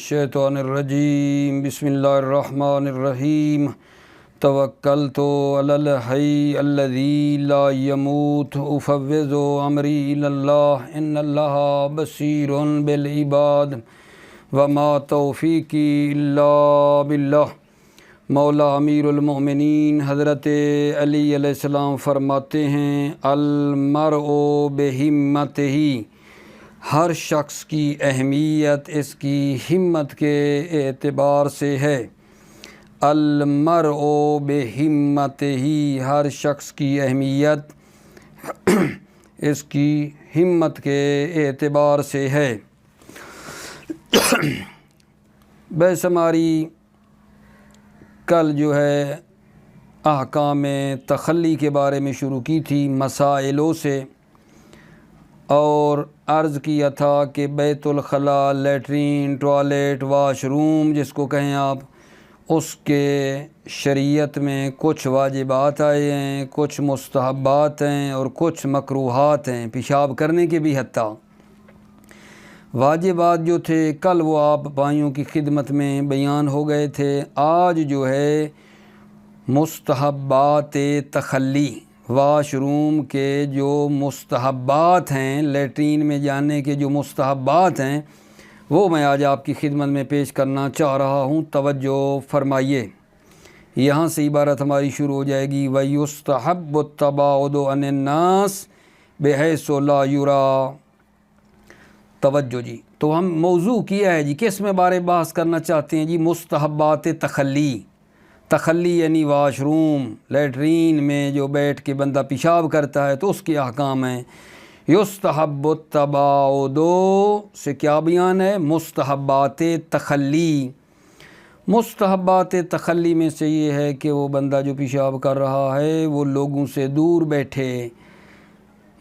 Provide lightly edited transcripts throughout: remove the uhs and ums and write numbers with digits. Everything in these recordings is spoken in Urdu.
الشیطان الرجیم بسم اللہ الرحمن الرحیم توکلت علی الحی الذی لا یموت افوض امری الی اللہ ان اللہ بصیر بالعباد وما توفیقی الا باللہ۔ مولا امیر المؤمنین حضرت علی علیہ السلام فرماتے ہیں المرء بہمتہ، ہر شخص کی اہمیت اس کی ہمت کے اعتبار سے ہے۔ المرء بہمتہ، ہر شخص کی اہمیت اس کی ہمت کے اعتبار سے ہے۔ بس ہماری کل جو ہے احکام تخلی کے بارے میں شروع کی تھی مسائلوں سے، اور عرض کیا تھا کہ بیت الخلاء، لیٹرین، ٹوائلٹ، واش روم جس کو کہیں آپ، اس کے شریعت میں کچھ واجبات آئے ہیں، کچھ مستحبات ہیں اور کچھ مکروہات ہیں، پیشاب کرنے کے بھی حتیٰ۔ واجبات جو تھے کل وہ آپ بھائیوں کی خدمت میں بیان ہو گئے تھے۔ آج جو ہے مستحبات تخلی، واش روم کے جو مستحبات ہیں، لیٹرین میں جانے کے جو مستحبات ہیں، وہ میں آج آپ کی خدمت میں پیش کرنا چاہ رہا ہوں۔ توجہ فرمائیے، یہاں سے عبارت ہماری شروع ہو جائے گی وَيُسْتَحَبُّ التَّبَاعُدُ عَنِ النَّاسِ بِحَيْثُ لَا يُرَىٰ۔ توجہ جی، تو ہم موضوع کیا ہے جی، کس میں بارے بحث کرنا چاہتے ہیں جی؟ مستحبات تخلی۔ تخلی یعنی واش روم، لیٹرین میں جو بیٹھ کے بندہ پیشاب کرتا ہے تو اس کے احکام ہیں۔ یستحب التباعد سے کیا بیان ہے؟ مستحبات تخلی۔ مستحبات تخلی میں سے یہ ہے کہ وہ بندہ جو پیشاب کر رہا ہے وہ لوگوں سے دور بیٹھے۔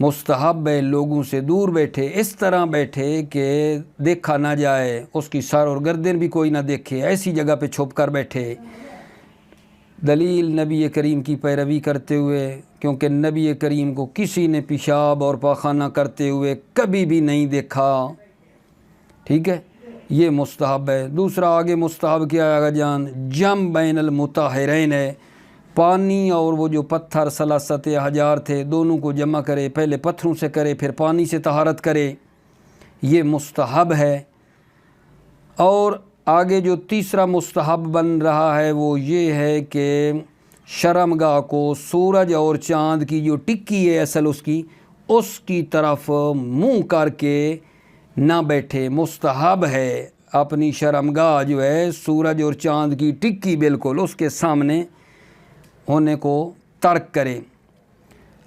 مستحب ہے لوگوں سے دور بیٹھے، اس طرح بیٹھے کہ دیکھا نہ جائے، اس کی سر اور گردن بھی کوئی نہ دیکھے، ایسی جگہ پہ چھپ کر بیٹھے۔ دلیل نبی کریم کی پیروی کرتے ہوئے، کیونکہ نبی کریم کو کسی نے پیشاب اور پاخانہ کرتے ہوئے کبھی بھی نہیں دیکھا، ٹھیک ہے، یہ مستحب ہے۔ دوسرا آگے مستحب کیا آگا جان؟ جم بین المطہرین ہے، پانی اور وہ جو پتھر ثلاثت احجار تھے دونوں کو جمع کرے، پہلے پتھروں سے کرے پھر پانی سے طہارت کرے، یہ مستحب ہے۔ اور آگے جو تیسرا مستحب بن رہا ہے وہ یہ ہے کہ شرمگاہ کو سورج اور چاند کی جو ٹکی ہے اصل اس کی طرف منہ کر کے نہ بیٹھے۔ مستحب ہے اپنی شرمگاہ جو ہے سورج اور چاند کی ٹکی بالکل اس کے سامنے ہونے کو ترک کرے۔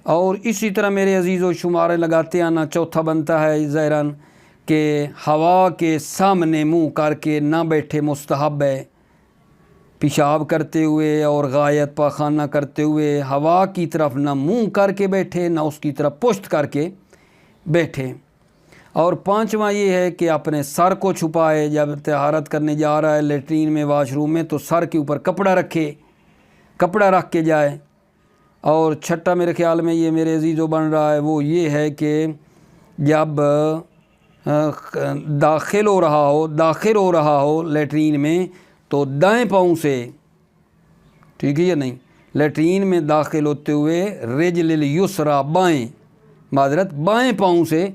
اور اسی طرح میرے عزیز و شمارے لگاتے آنا، چوتھا بنتا ہے ظاہراً کہ ہوا کے سامنے منہ کر کے نہ بیٹھے، مستحب ہے۔ پیشاب کرتے ہوئے اور غائط پاخانہ کرتے ہوئے ہوا کی طرف نہ منہ کر کے بیٹھے نہ اس کی طرف پشت کر کے بیٹھے۔ اور پانچواں یہ ہے کہ اپنے سر کو چھپائے، جب طہارت کرنے جا رہا ہے لیٹرین میں، واش روم میں، تو سر کے اوپر کپڑا رکھے، کپڑا رکھ کے جائے۔ اور چھٹا میرے خیال میں یہ میرے عزیزو بن رہا ہے وہ یہ ہے کہ جب داخل ہو رہا ہو لیٹرین میں تو دائیں پاؤں سے، ٹھیک ہے یا نہیں، لیٹرین میں داخل ہوتے ہوئے رجل الیسریٰ، بائیں پاؤں سے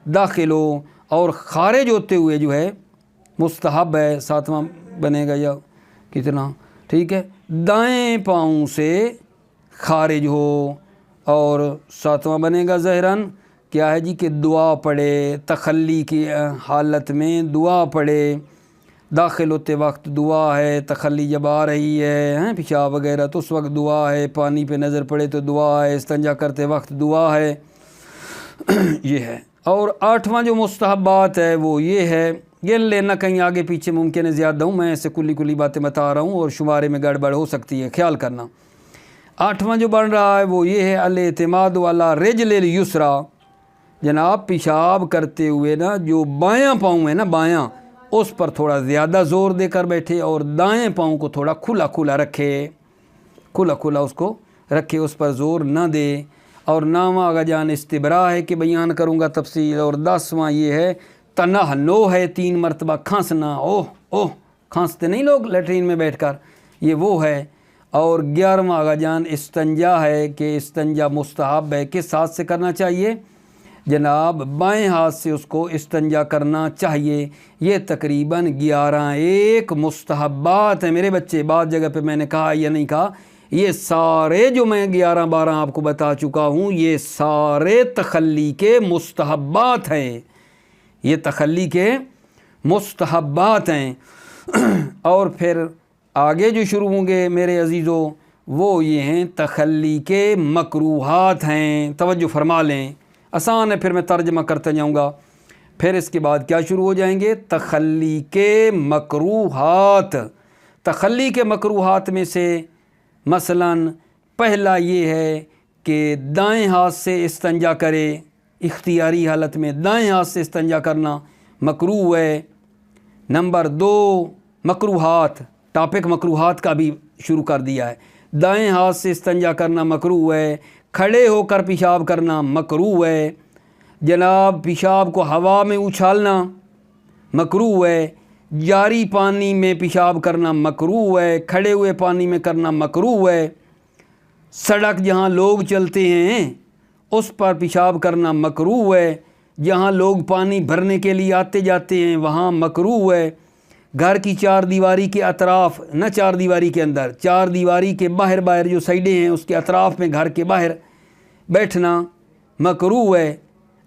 داخل ہو، اور خارج ہوتے ہوئے جو ہے مستحب ہے، ساتواں بنے گا یا کتنا، ٹھیک ہے، دائیں پاؤں سے خارج ہو۔ اور ساتواں بنے گا ظاہراً کیا ہے جی کہ دعا پڑھے، تخلی کی حالت میں دعا پڑھے، داخل ہوتے وقت دعا ہے، تخلی جب آ رہی ہے پیشاب وغیرہ تو اس وقت دعا ہے، پانی پہ نظر پڑے تو دعا ہے، استنجا کرتے وقت دعا ہے، یہ ہے۔ اور آٹھواں جو مستحبات ہے وہ یہ ہے، یہ لینا کہیں آگے پیچھے ممکن ہے زیادہ ہوں، میں ایسے کلی باتیں بتا رہا ہوں اور شمارے میں گڑبڑ ہو سکتی ہے، خیال کرنا۔ آٹھواں جو بن رہا ہے وہ یہ ہے الاعتماد علی رجل الیسریٰ، جناب پیشاب کرتے ہوئے نا جو بایاں پاؤں ہے نا، بایاں، اس پر تھوڑا زیادہ زور دے کر بیٹھے اور دائیں پاؤں کو تھوڑا کھلا رکھے، کھلا اس کو رکھے، اس پر زور نہ دے۔ اور نامہ آگا جان استبراء ہے کہ بیان کروں گا تفصیل۔ اور 10واں یہ ہے تنحنو ہے، 3 مرتبہ کھانسنا، اوہ کھانستے نہیں لوگ لیٹرین میں بیٹھ کر، یہ وہ ہے۔ اور 11واں آغا جان استنجا ہے کہ استنجا مستحب ہے، کس ہاتھ سے کرنا چاہیے جناب؟ بائیں ہاتھ سے اس کو استنجا کرنا چاہیے۔ یہ تقریباً 11 مستحبات ہیں میرے بچے، بعض جگہ پہ میں نے کہا یا نہیں کہا، یہ سارے جو میں 11-12 آپ کو بتا چکا ہوں یہ سارے تخلی کے مستحبات ہیں، یہ تخلی کے مستحبات ہیں۔ اور پھر آگے جو شروع ہوں گے میرے عزیزو وہ یہ ہیں تخلی کے مکروہات ہیں، توجہ فرما لیں، آسان ہے، پھر میں ترجمہ کرتا جاؤں گا۔ پھر اس کے بعد کیا شروع ہو جائیں گے؟ تخلی کے مکروہات۔ تخلی کے مکروہات میں سے مثلاً پہلا یہ ہے کہ دائیں ہاتھ سے استنجا کرے، اختیاری حالت میں دائیں ہاتھ سے استنجا کرنا مکروہ ہے۔ نمبر 2 مکروہات، ٹاپک مکروہات کا بھی شروع کر دیا ہے۔ دائیں ہاتھ سے استنجا کرنا مکروہ ہے، کھڑے ہو کر پیشاب کرنا مکروہ ہے، جناب پیشاب کو ہوا میں اچھالنا مکروہ ہے، جاری پانی میں پیشاب کرنا مکروہ ہے، کھڑے ہوئے پانی میں کرنا مکروہ ہے، سڑک جہاں لوگ چلتے ہیں اس پر پیشاب کرنا مکروہ ہے، جہاں لوگ پانی بھرنے کے لیے آتے جاتے ہیں وہاں مکروہ ہے، گھر کی 4 دیواری کے اطراف، نہ 4 دیواری کے اندر، 4 دیواری کے باہر جو سائڈیں ہیں اس کے اطراف میں گھر کے باہر بیٹھنا مکروہ ہے۔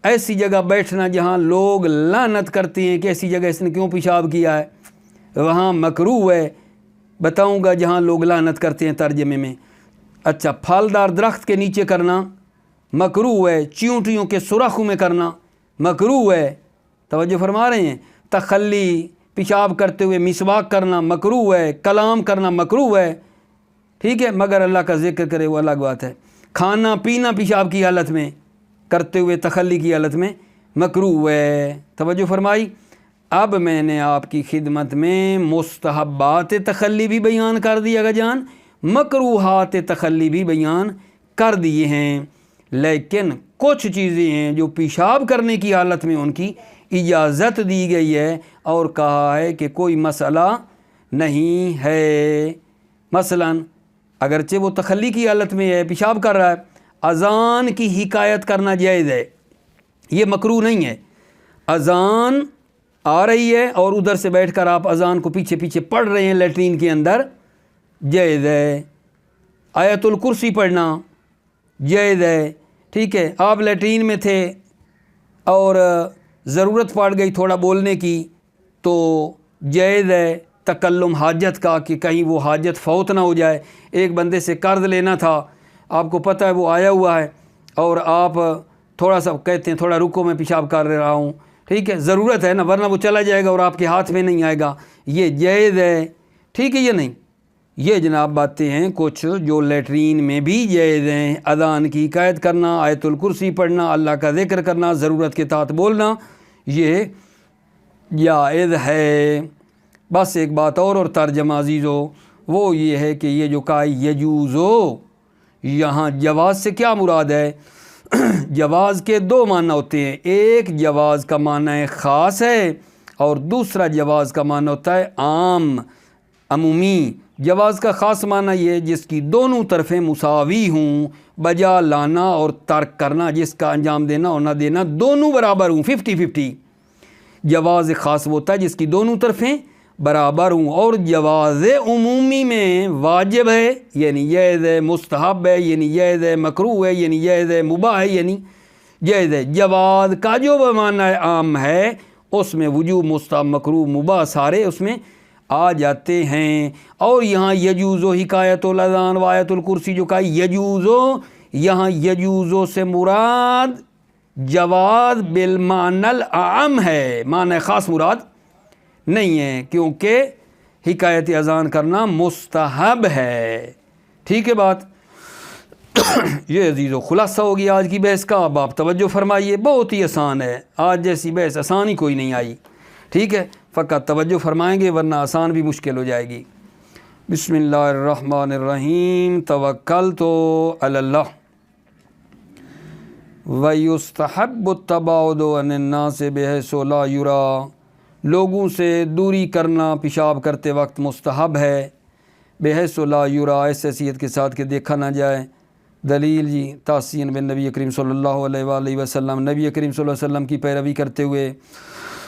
ایسی جگہ بیٹھنا جہاں لوگ لعنت کرتے ہیں کہ ایسی جگہ اس نے کیوں پیشاب کیا ہے، وہاں مکروہ ہے، بتاؤں گا جہاں لوگ لعنت کرتے ہیں ترجمے میں۔ اچھا، پھلدار درخت کے نیچے کرنا مکروہ ہے، چیونٹیوں کے سوراخوں میں کرنا مکروہ ہے، توجہ فرما رہے ہیں۔ تخلی، پیشاب کرتے ہوئے مسواک کرنا مکروہ ہے، کلام کرنا مکروہ ہے، ٹھیک ہے، مگر اللہ کا ذکر کرے وہ الگ بات ہے۔ کھانا پینا پیشاب کی حالت میں کرتے ہوئے تخلی کی حالت میں مکروہ ہے، توجہ فرمائی۔ اب میں نے آپ کی خدمت میں مستحبات تخلی بھی بیان کر دی اگا جان، مکروہات تخلی بھی بیان کر دیے ہیں، لیکن کچھ چیزیں ہیں جو پیشاب کرنے کی حالت میں ان کی اجازت دی گئی ہے اور کہا ہے کہ کوئی مسئلہ نہیں ہے۔ مثلاً اگرچہ وہ تخلی کی حالت میں ہے، پیشاب کر رہا ہے، اذان کی حکایت کرنا جائز ہے، یہ مکروہ نہیں ہے۔ اذان آ رہی ہے اور ادھر سے بیٹھ کر آپ اذان کو پیچھے پیچھے پڑھ رہے ہیں لیٹرین کے اندر، جائز ہے۔ آیت الکرسی پڑھنا جائز ہے، ٹھیک ہے۔ آپ لیٹرین میں تھے اور ضرورت پڑ گئی تھوڑا بولنے کی تو جائز ہے تکلم حاجت کا، کہ کہیں وہ حاجت فوت نہ ہو جائے۔ ایک بندے سے قرض لینا تھا، آپ کو پتہ ہے وہ آیا ہوا ہے اور آپ تھوڑا سا کہتے ہیں تھوڑا رکو میں پیشاب کر رہا ہوں، ٹھیک ہے، ضرورت ہے نا، ورنہ وہ چلا جائے گا اور آپ کے ہاتھ میں نہیں آئے گا، یہ جائز ہے، ٹھیک ہے۔ یہ نہیں، یہ جناب باتیں ہیں کچھ جو لیٹرین میں بھی جائز ہیں۔ اذان کی حکایت کرنا، آیت الکرسی پڑھنا، اللہ کا ذکر کرنا، ضرورت کے تحت بولنا، یہ جائز ہے۔ بس ایک بات اور ترجمہ عزیزو وہ یہ ہے کہ یہ جو کہا یجوزو، یہاں جواز سے کیا مراد ہے؟ جواز کے 2 معنی ہوتے ہیں، ایک جواز کا معنی خاص ہے اور دوسرا جواز کا معنی ہوتا ہے عام، عمومی۔ جواز کا خاص معنی یہ جس کی دونوں طرفیں مساوی ہوں، بجا لانا اور ترک کرنا، جس کا انجام دینا اور نہ دینا دونوں برابر ہوں، 50-50۔ جواز خاص ہوتا ہے جس کی دونوں طرفیں برابر ہوں، اور جواز عمومی میں واجب ہے یعنی جائز ہے، مستحب ہے یعنی جائز ہے، مکروہ ہے یعنی جائز ہے، مباح ہے یعنی جائز ہے۔ جواز کا جو معنی عام ہے اس میں وجوب، مستحب، مکروہ، مباح سارے اس میں آ جاتے ہیں۔ اور یہاں یجوزو حکایت الاذان و آیت الکرسی جو کہا یجوزو، یہاں یجوزو سے مراد جواز بالمعنی العام ہے، معنی خاص مراد نہیں ہے، کیونکہ حکایت اذان کرنا مستحب ہے، ٹھیک ہے بات۔ یہ عزیزو خلاصہ ہو گیا آج کی بحث کا۔ اب آپ توجہ فرمائیے، بہت ہی آسان ہے، آج جیسی بحث آسان ہی کوئی نہیں آئی، ٹھیک ہے، فقط توجہ فرمائیں گے ورنہ آسان بھی مشکل ہو جائے گی۔ بسم اللہ الرحمن الرحیم، توکلت علی اللہ وَيُسْتَحَبُّ التَّبَاعُدُ عَنِ النَّاسِ بِحَيْثُ لَا يُرَىٰ لوگوں سے دوری کرنا پیشاب کرتے وقت مستحب ہے، بحیث لا یرا، اس حیثیت کے ساتھ کہ دیکھا نہ جائے۔ دلیل جی تاسین بن نبی کریم صلی اللہ علیہ وآلہ وسلم، نبی کریم صلی اللہ علیہ وسلم کی پیروی کرتے ہوئے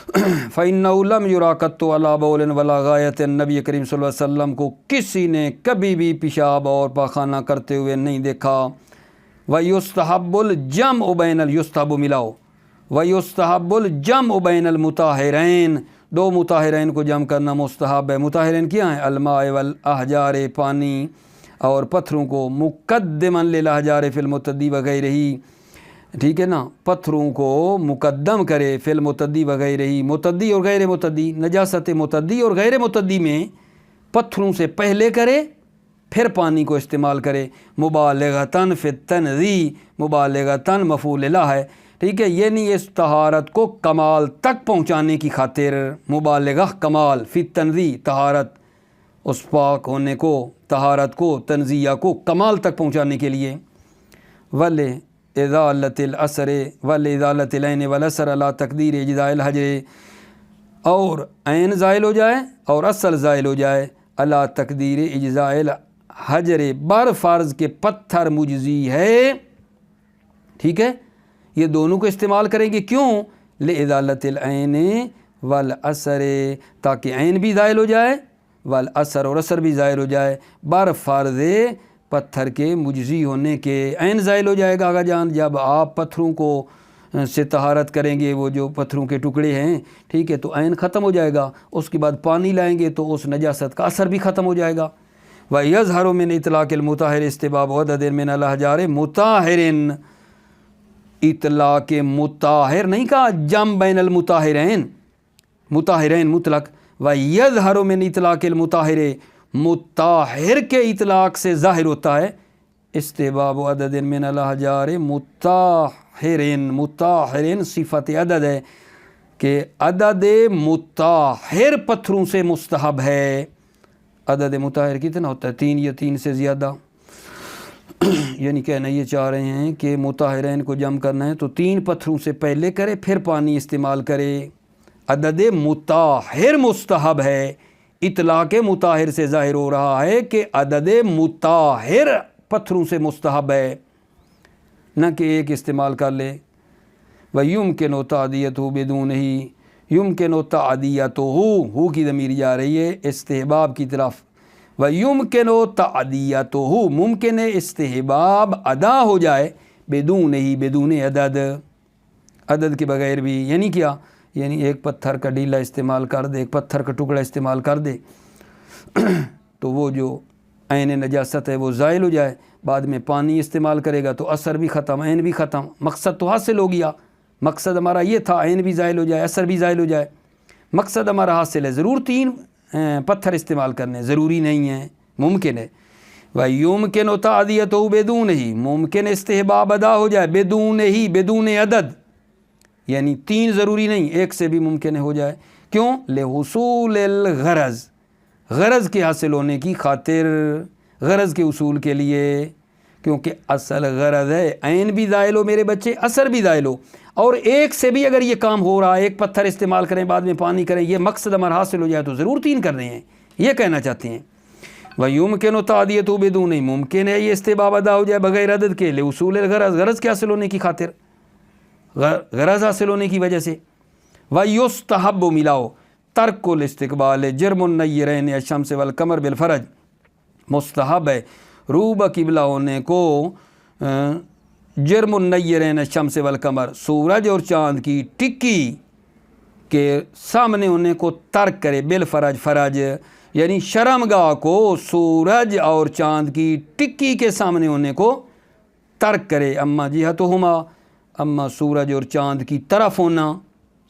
فَإِنَّهُ لَمْ يُرَا قَطُّ عَلَىٰ بَوْلٍ وَلَا غَائِطٍ، نبی کریم صلی اللہ علیہ وسلم کو کسی نے کبھی بھی پیشاب اور پاخانہ کرتے ہوئے نہیں دیکھا۔ وَيُسْتَحَبُّ الْجَمْعُ بَيْنَ الْيُسْتَحَبُّ ملاؤ وَيُسْتَحَبُّ الْجَمْعُ بَيْنَ الْمُطَهِّرَيْنِ، دو مطہرین کو جمع کرنا مستحب ہے۔ مطہرین کیا ہیں؟ الماء والاحجار، پانی اور پتھروں کو، مقدما للاحجار فی المتدی وغیرہ، ٹھیک ہے نا، پتھروں کو مقدم کرے فی المتدی وغیرہ، متدی اور غیر متدی، نجاست متدی اور غیر متدی میں پتھروں سے پہلے کرے پھر پانی کو استعمال کرے۔ مبالغتاً فی التنزیہ، مبالغتاً مفعول لہ ہے، ٹھیک ہے، یعنی اس طہارت کو کمال تک پہنچانے کی خاطر، مبالغہ کمال، فی التنزیہ طہارت، اس پاک ہونے کو، طہارت کو، تنزیہ کو کمال تک پہنچانے کے لیے۔ وَلِإِزَالَةِ الْأَثَرِ وَلِإِزَالَةِ الْعَيْنِ وَالْأَثَرِ عَلَىٰ تَقْدِيرِ اجزاء الحجر، اور عین زائل ہو جائے اور اثر زائل ہو جائے، عَلَىٰ تقدیر اجزاء الحجر، بر فرض کے پتھر مجزی ہے، ٹھیک ہے، یہ دونوں کو استعمال کریں گے، کیوں؟ لِإِزَالَةِ الْعَيْنِ وَالْأَثَرِ، تاکہ عین بھی زائل ہو جائے، والاثر اور اثر بھی ظاہر ہو جائے، بر فرض پتھر کے مجزی ہونے کے۔ عین زائل ہو جائے گا آقا جان جب آپ پتھروں کو سے طہارت کریں گے، وہ جو پتھروں کے ٹکڑے ہیں، ٹھیک ہے، تو عین ختم ہو جائے گا، اس کے بعد پانی لائیں گے تو اس نجاست کا اثر بھی ختم ہو جائے گا۔ وَيَظْهَرُ مِنْ إِطْلَاقِ الْمُطَهِّرِ اسْتِبَابُ عَدَدٍ مِنَ الْأَحْجَارِ مُطَهِّرٍ، اطلاق مطہر نہیں کہا جم بین المطہرین، مطہرین مطلق، وَيَظْهَرُ مِنْ إِطْلَاقِ الْمُطَهِّرِ، مطہر کے اطلاق سے ظاہر ہوتا ہے استحباب عدد من الأحجار مطہرین، مطہرین صفت عدد ہے کہ عدد مطہر پتھروں سے مستحب ہے۔ عدد مطہر کتنا ہوتا ہے؟ 3 یا 3 سے زیادہ، یعنی کہنا یہ چاہ رہے ہیں کہ مطہرین کو جمع کرنا ہے تو 3 پتھروں سے پہلے کرے پھر پانی استعمال کرے۔ عدد مطہر مستحب ہے، اطلاق مطہر سے ظاہر ہو رہا ہے کہ عدد مطہر پتھروں سے مستحب ہے، نہ کہ ایک استعمال کر لے۔ وَيُمْكِنُ تَعْدِيَتُهُ بِدُونِهِ، يُمْكِنُ تَعْدِيَتُهُ، ہو کی ضمیر جا رہی ہے استحباب کی طرف۔ وَيُمْكِنُ تَعْدِيَتُهُ، ممکن ہے استحباب ادا ہو جائے، بدونہی، بدون عدد، عدد کے بغیر بھی، یعنی کیا؟ یعنی ایک پتھر کا ڈیلا استعمال کر دے، ایک پتھر کا ٹکڑا استعمال کر دے تو وہ جو عین نجاست ہے وہ زائل ہو جائے، بعد میں پانی استعمال کرے گا تو اثر بھی ختم، عین بھی ختم، مقصد تو حاصل ہو گیا۔ مقصد ہمارا یہ تھا عین بھی زائل ہو جائے، اثر بھی زائل ہو جائے، مقصد ہمارا حاصل ہے۔ ضرور 3 پتھر استعمال کرنے ضروری نہیں ہے، ممکن ہے۔ وَيُمْكِنُ تَعْدِيَتُهُ بِدُونِهِ، ممکن استحباب ادا ہو جائے، بدونہی، بدون عدد، یعنی 3 ضروری نہیں، ایک سے بھی ممکن ہو جائے۔ کیوں؟ لحصول الغرض، غرض کے حاصل ہونے کی خاطر، غرض کے اصول کے لیے، کیونکہ اصل غرض ہے عین بھی زائل ہو میرے بچے، اثر بھی زائل ہو، اور ایک سے بھی اگر یہ کام ہو رہا ہے، ایک پتھر استعمال کریں بعد میں پانی کریں، یہ مقصد ہمارا حاصل ہو جائے تو ضرور 3 کر رہے ہیں، یہ کہنا چاہتے ہیں۔ وَيُمْكِنُ تَعْدِيَتُهُ بِدُونِهِ، ممکن ہے یہ استحباب ادا ہو جائے بغیر عدد کے، لحصول الغرض، غرض کے حاصل ہونے کی خاطر، غرض حاصل ہونے کی وجہ سے۔ وَيُسْتَحَبُّ، ملاؤ، ترک الاستقبال جرم النیرین الشمس والقمر بالفرج، مستحب ہے روبہ قبلہ ہونے کو جرم النیرین الشمس والقمر، سورج اور چاند کی ٹکی کے سامنے ہونے کو ترک کرے، بالفرج، فرج یعنی شرمگاہ کو سورج اور چاند کی ٹکی کے سامنے ہونے کو ترک کرے۔ اما جہتہما، اما سورج اور چاند کی طرف ہونا،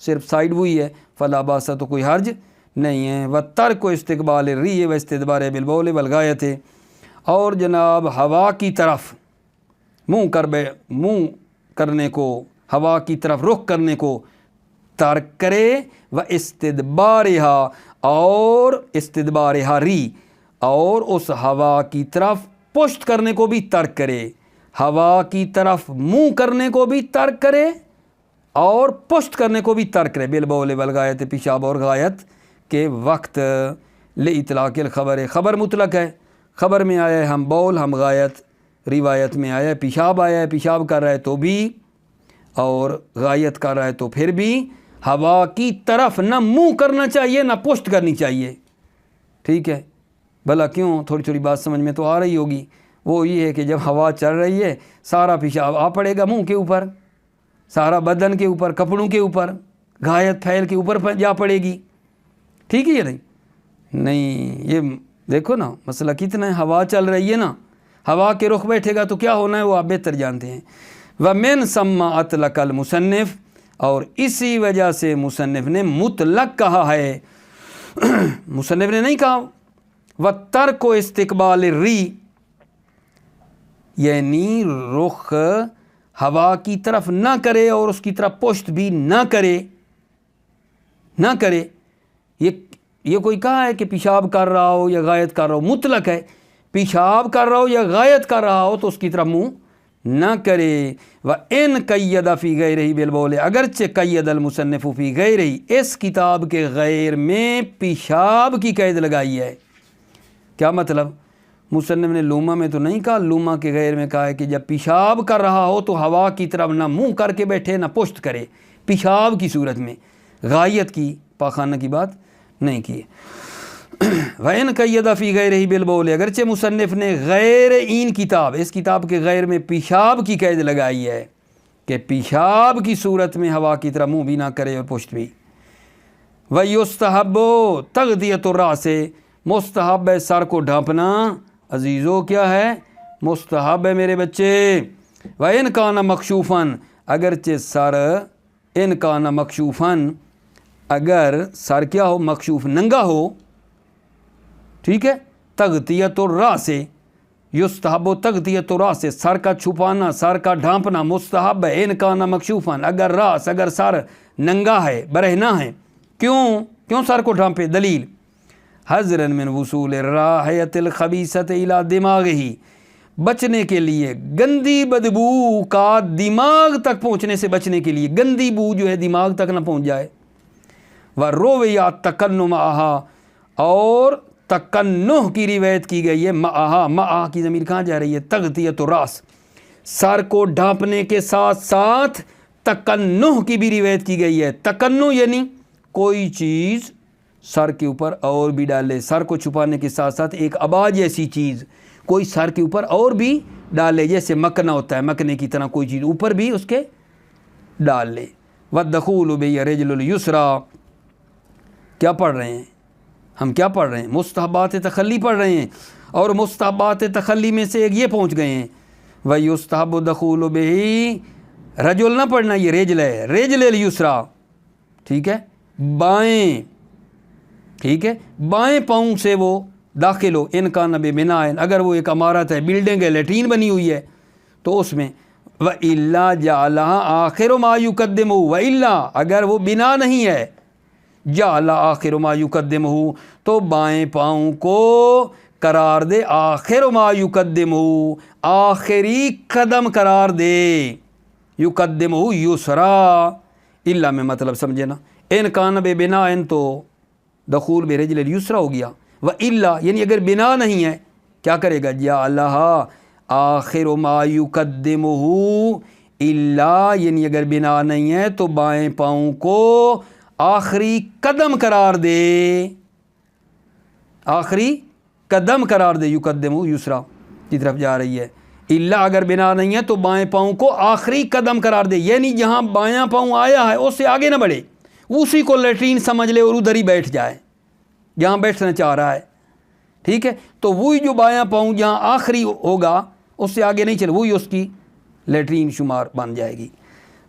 صرف سائیڈ وہی ہے، فلا باس، تو کوئی حرج نہیں ہے۔ وَتَرْكُ اسْتِقْبَالِ الرِّيحِ وَاسْتِدْبَارِ بِالْبَوْلِ وَالْغَائِطِ، اور جناب ہوا کی طرف منہ کرنے کو، ہوا کی طرف رخ کرنے کو ترک کرے، وَاسْتِدْبَارِهَا، اور استدبارها ری، اور اس ہوا کی طرف پشت کرنے کو بھی ترک کرے، ہوا کی طرف منہ کرنے کو بھی ترک کرے اور پشت کرنے کو بھی ترک کرے، بالبول والغایت، پیشاب اور غایت کے وقت، لاطلاق الخبر، خبر مطلق ہے، خبر میں آیا ہے ہم بول ہم غایت، روایت میں آیا ہے پیشاب آیا ہے، پیشاب کر رہا ہے تو بھی، اور غایت کر رہا ہے تو پھر بھی ہوا کی طرف نہ منہ کرنا چاہیے نہ پشت کرنی چاہیے، ٹھیک ہے؟ بھلا کیوں؟ تھوڑی تھوڑی بات سمجھ میں تو آ رہی ہوگی۔ وہ یہ ہے کہ جب ہوا چل رہی ہے سارا پیشاب آ پڑے گا منہ کے اوپر، سارا بدن کے اوپر، کپڑوں کے اوپر، غایت پھیل کے اوپر جا پڑے گی، ٹھیک ہے یا نہیں؟ یہ دیکھو نا مسئلہ کتنا ہے، ہوا چل رہی ہے نا، ہوا کے رخ بیٹھے گا تو کیا ہونا ہے وہ آپ بہتر جانتے ہیں۔ وَمِن ثم اطلق المصنف، اور اسی وجہ سے مصنف نے مطلق کہا ہے، مصنف نے نہیں کہا وَتَرْكُ اسْتِقْبَالِ الرِّيحِ، یعنی رخ ہوا کی طرف نہ کرے اور اس کی طرف پشت بھی نہ کرے، نہ کرے۔ یہ کوئی کہا ہے کہ پیشاب کر رہا ہو یا غائط کر رہا ہو، مطلق ہے، پیشاب کر رہا ہو یا غائط کر رہا ہو تو اس کی طرف منہ نہ کرے۔ وَإِن قَيَّدَ فِي غَيْرِهِ بِالْبَوْلِ، اگرچہ قید المصنف فی غیرہ، اس کتاب کے غیر میں پیشاب کی قید لگائی ہے۔ کیا مطلب؟ مصنف نے لوما میں تو نہیں کہا، لوما کے غیر میں کہا ہے کہ جب پیشاب کر رہا ہو تو ہوا کی طرف نہ منہ کر کے بیٹھے نہ پشت کرے، پیشاب کی صورت میں، غائط کی، پاخانہ کی بات نہیں کی۔ وَإِن قَيَّدَ فِي غَيْرِهِ بِالْبَوْلِ، اگرچہ مصنف نے غیر این کتاب، اس کتاب کے غیر میں پیشاب کی قید لگائی ہے کہ پیشاب کی صورت میں ہوا کی طرح منہ بھی نہ کرے اور پشت بھی۔ وَيُسْتَحَبُّ تَغْطِيَةُ الرَّأْسِ، مستحب ہے سر کو ڈھانپنا، عزیزو کیا ہے؟ مستحب ہے میرے بچے۔ وَإِن كَانَ مَكْشُوفًا، اگرچہ سر، اِن كَانَ مَكْشُوفًا، اگر سر کیا ہو؟ مکشوف، ننگا ہو، ٹھیک ہے؟ تغطیۃ الراس، یستحب تغطیۃ الراس، سر کا چھپانا، سر کا ڈھانپنا مستحب ہے۔ ان کان مکشوفاً، اگر راس، اگر سر ننگا ہے، برہنا ہے، کیوں سر کو ڈھانپے؟ دلیل حذرا من وصول الرائحۃ الخبیثۃ الی دماغہ، بچنے کے لیے گندی بدبو کا دماغ تک پہنچنے سے بچنے کے لیے، گندی بو جو ہے دماغ تک نہ پہنچ جائے۔ وَرُوِيَ التَّقَنُّ مَعَهَا، اور تقنُّہ کی روایت کی گئی ہے، معہا کی ضمیر کہاں جا رہی ہے؟ تغطیۃ الراس، سر کو ڈھانپنے کے ساتھ ساتھ تقنُّہ کی بھی روایت کی گئی ہے۔ تقنُّہ یعنی کوئی چیز سر کے اوپر اور بھی ڈالے، سر کو چھپانے کے ساتھ ساتھ ایک عبا جیسی چیز کوئی سر کے اوپر اور بھی ڈالے، جیسے مکنا ہوتا ہے، مکنے کی طرح کوئی چیز اوپر بھی اس کے ڈال لے۔ وَالدَّخُولُ بِهِ رِجْلُ الْيُسْرَى، کیا پڑھ رہے ہیں ہم؟ کیا پڑھ رہے ہیں؟ مستحبات تخلی پڑھ رہے ہیں، اور مستحبات تخلی میں سے ایک یہ پہنچ گئے ہیں۔ وَيُسْتَحَبُّ الدُّخُولُ بِهِ، رجل نہ پڑھنا، یہ رجل ہے، رجل اليسرا، ٹھیک ہے؟ بائیں، ٹھیک ہے، بائیں پاؤں سے وہ داخل ہو، ان کا نبی بنائن، اگر وہ ایک عمارت ہے، بلڈنگ ہے، لیٹرین بنی ہوئی ہے تو اس میں، وَإِلَّا جَعَلَهَا آخِرُ مَا يُقَدِّمُهُ، وَإِلَّا اگر وہ بنا نہیں ہے، جعل آخر ما یقدمہ، تو بائیں پاؤں کو قرار دے آخر ما یقدمہ، آخری قدم قرار دے، یقدمہ یسرا، الا میں مطلب سمجھے نا، ان کان بے بنا ان تو دخول بے رجل الیسرا ہو گیا، و الا یعنی اگر بنا نہیں ہے کیا کرے گا؟ جعلہا آخر ما یقدمہ، الا یعنی اگر بنا نہیں ہے تو بائیں پاؤں کو آخری قدم قرار دے، آخری قدم قرار دے، یقدمہ یسرا کی طرف جا رہی ہے۔ الا اگر بنا نہیں ہے تو بائیں پاؤں کو آخری قدم قرار دے، یعنی جہاں بایاں پاؤں آیا ہے اس سے آگے نہ بڑھے، اسی کو لیٹرین سمجھ لے اور ادھر ہی بیٹھ جائے جہاں بیٹھنا چاہ رہا ہے، ٹھیک ہے؟ تو وہی جو بایاں پاؤں جہاں آخری ہوگا اس سے آگے نہیں چلے، وہی اس کی لیٹرین شمار بن جائے گی۔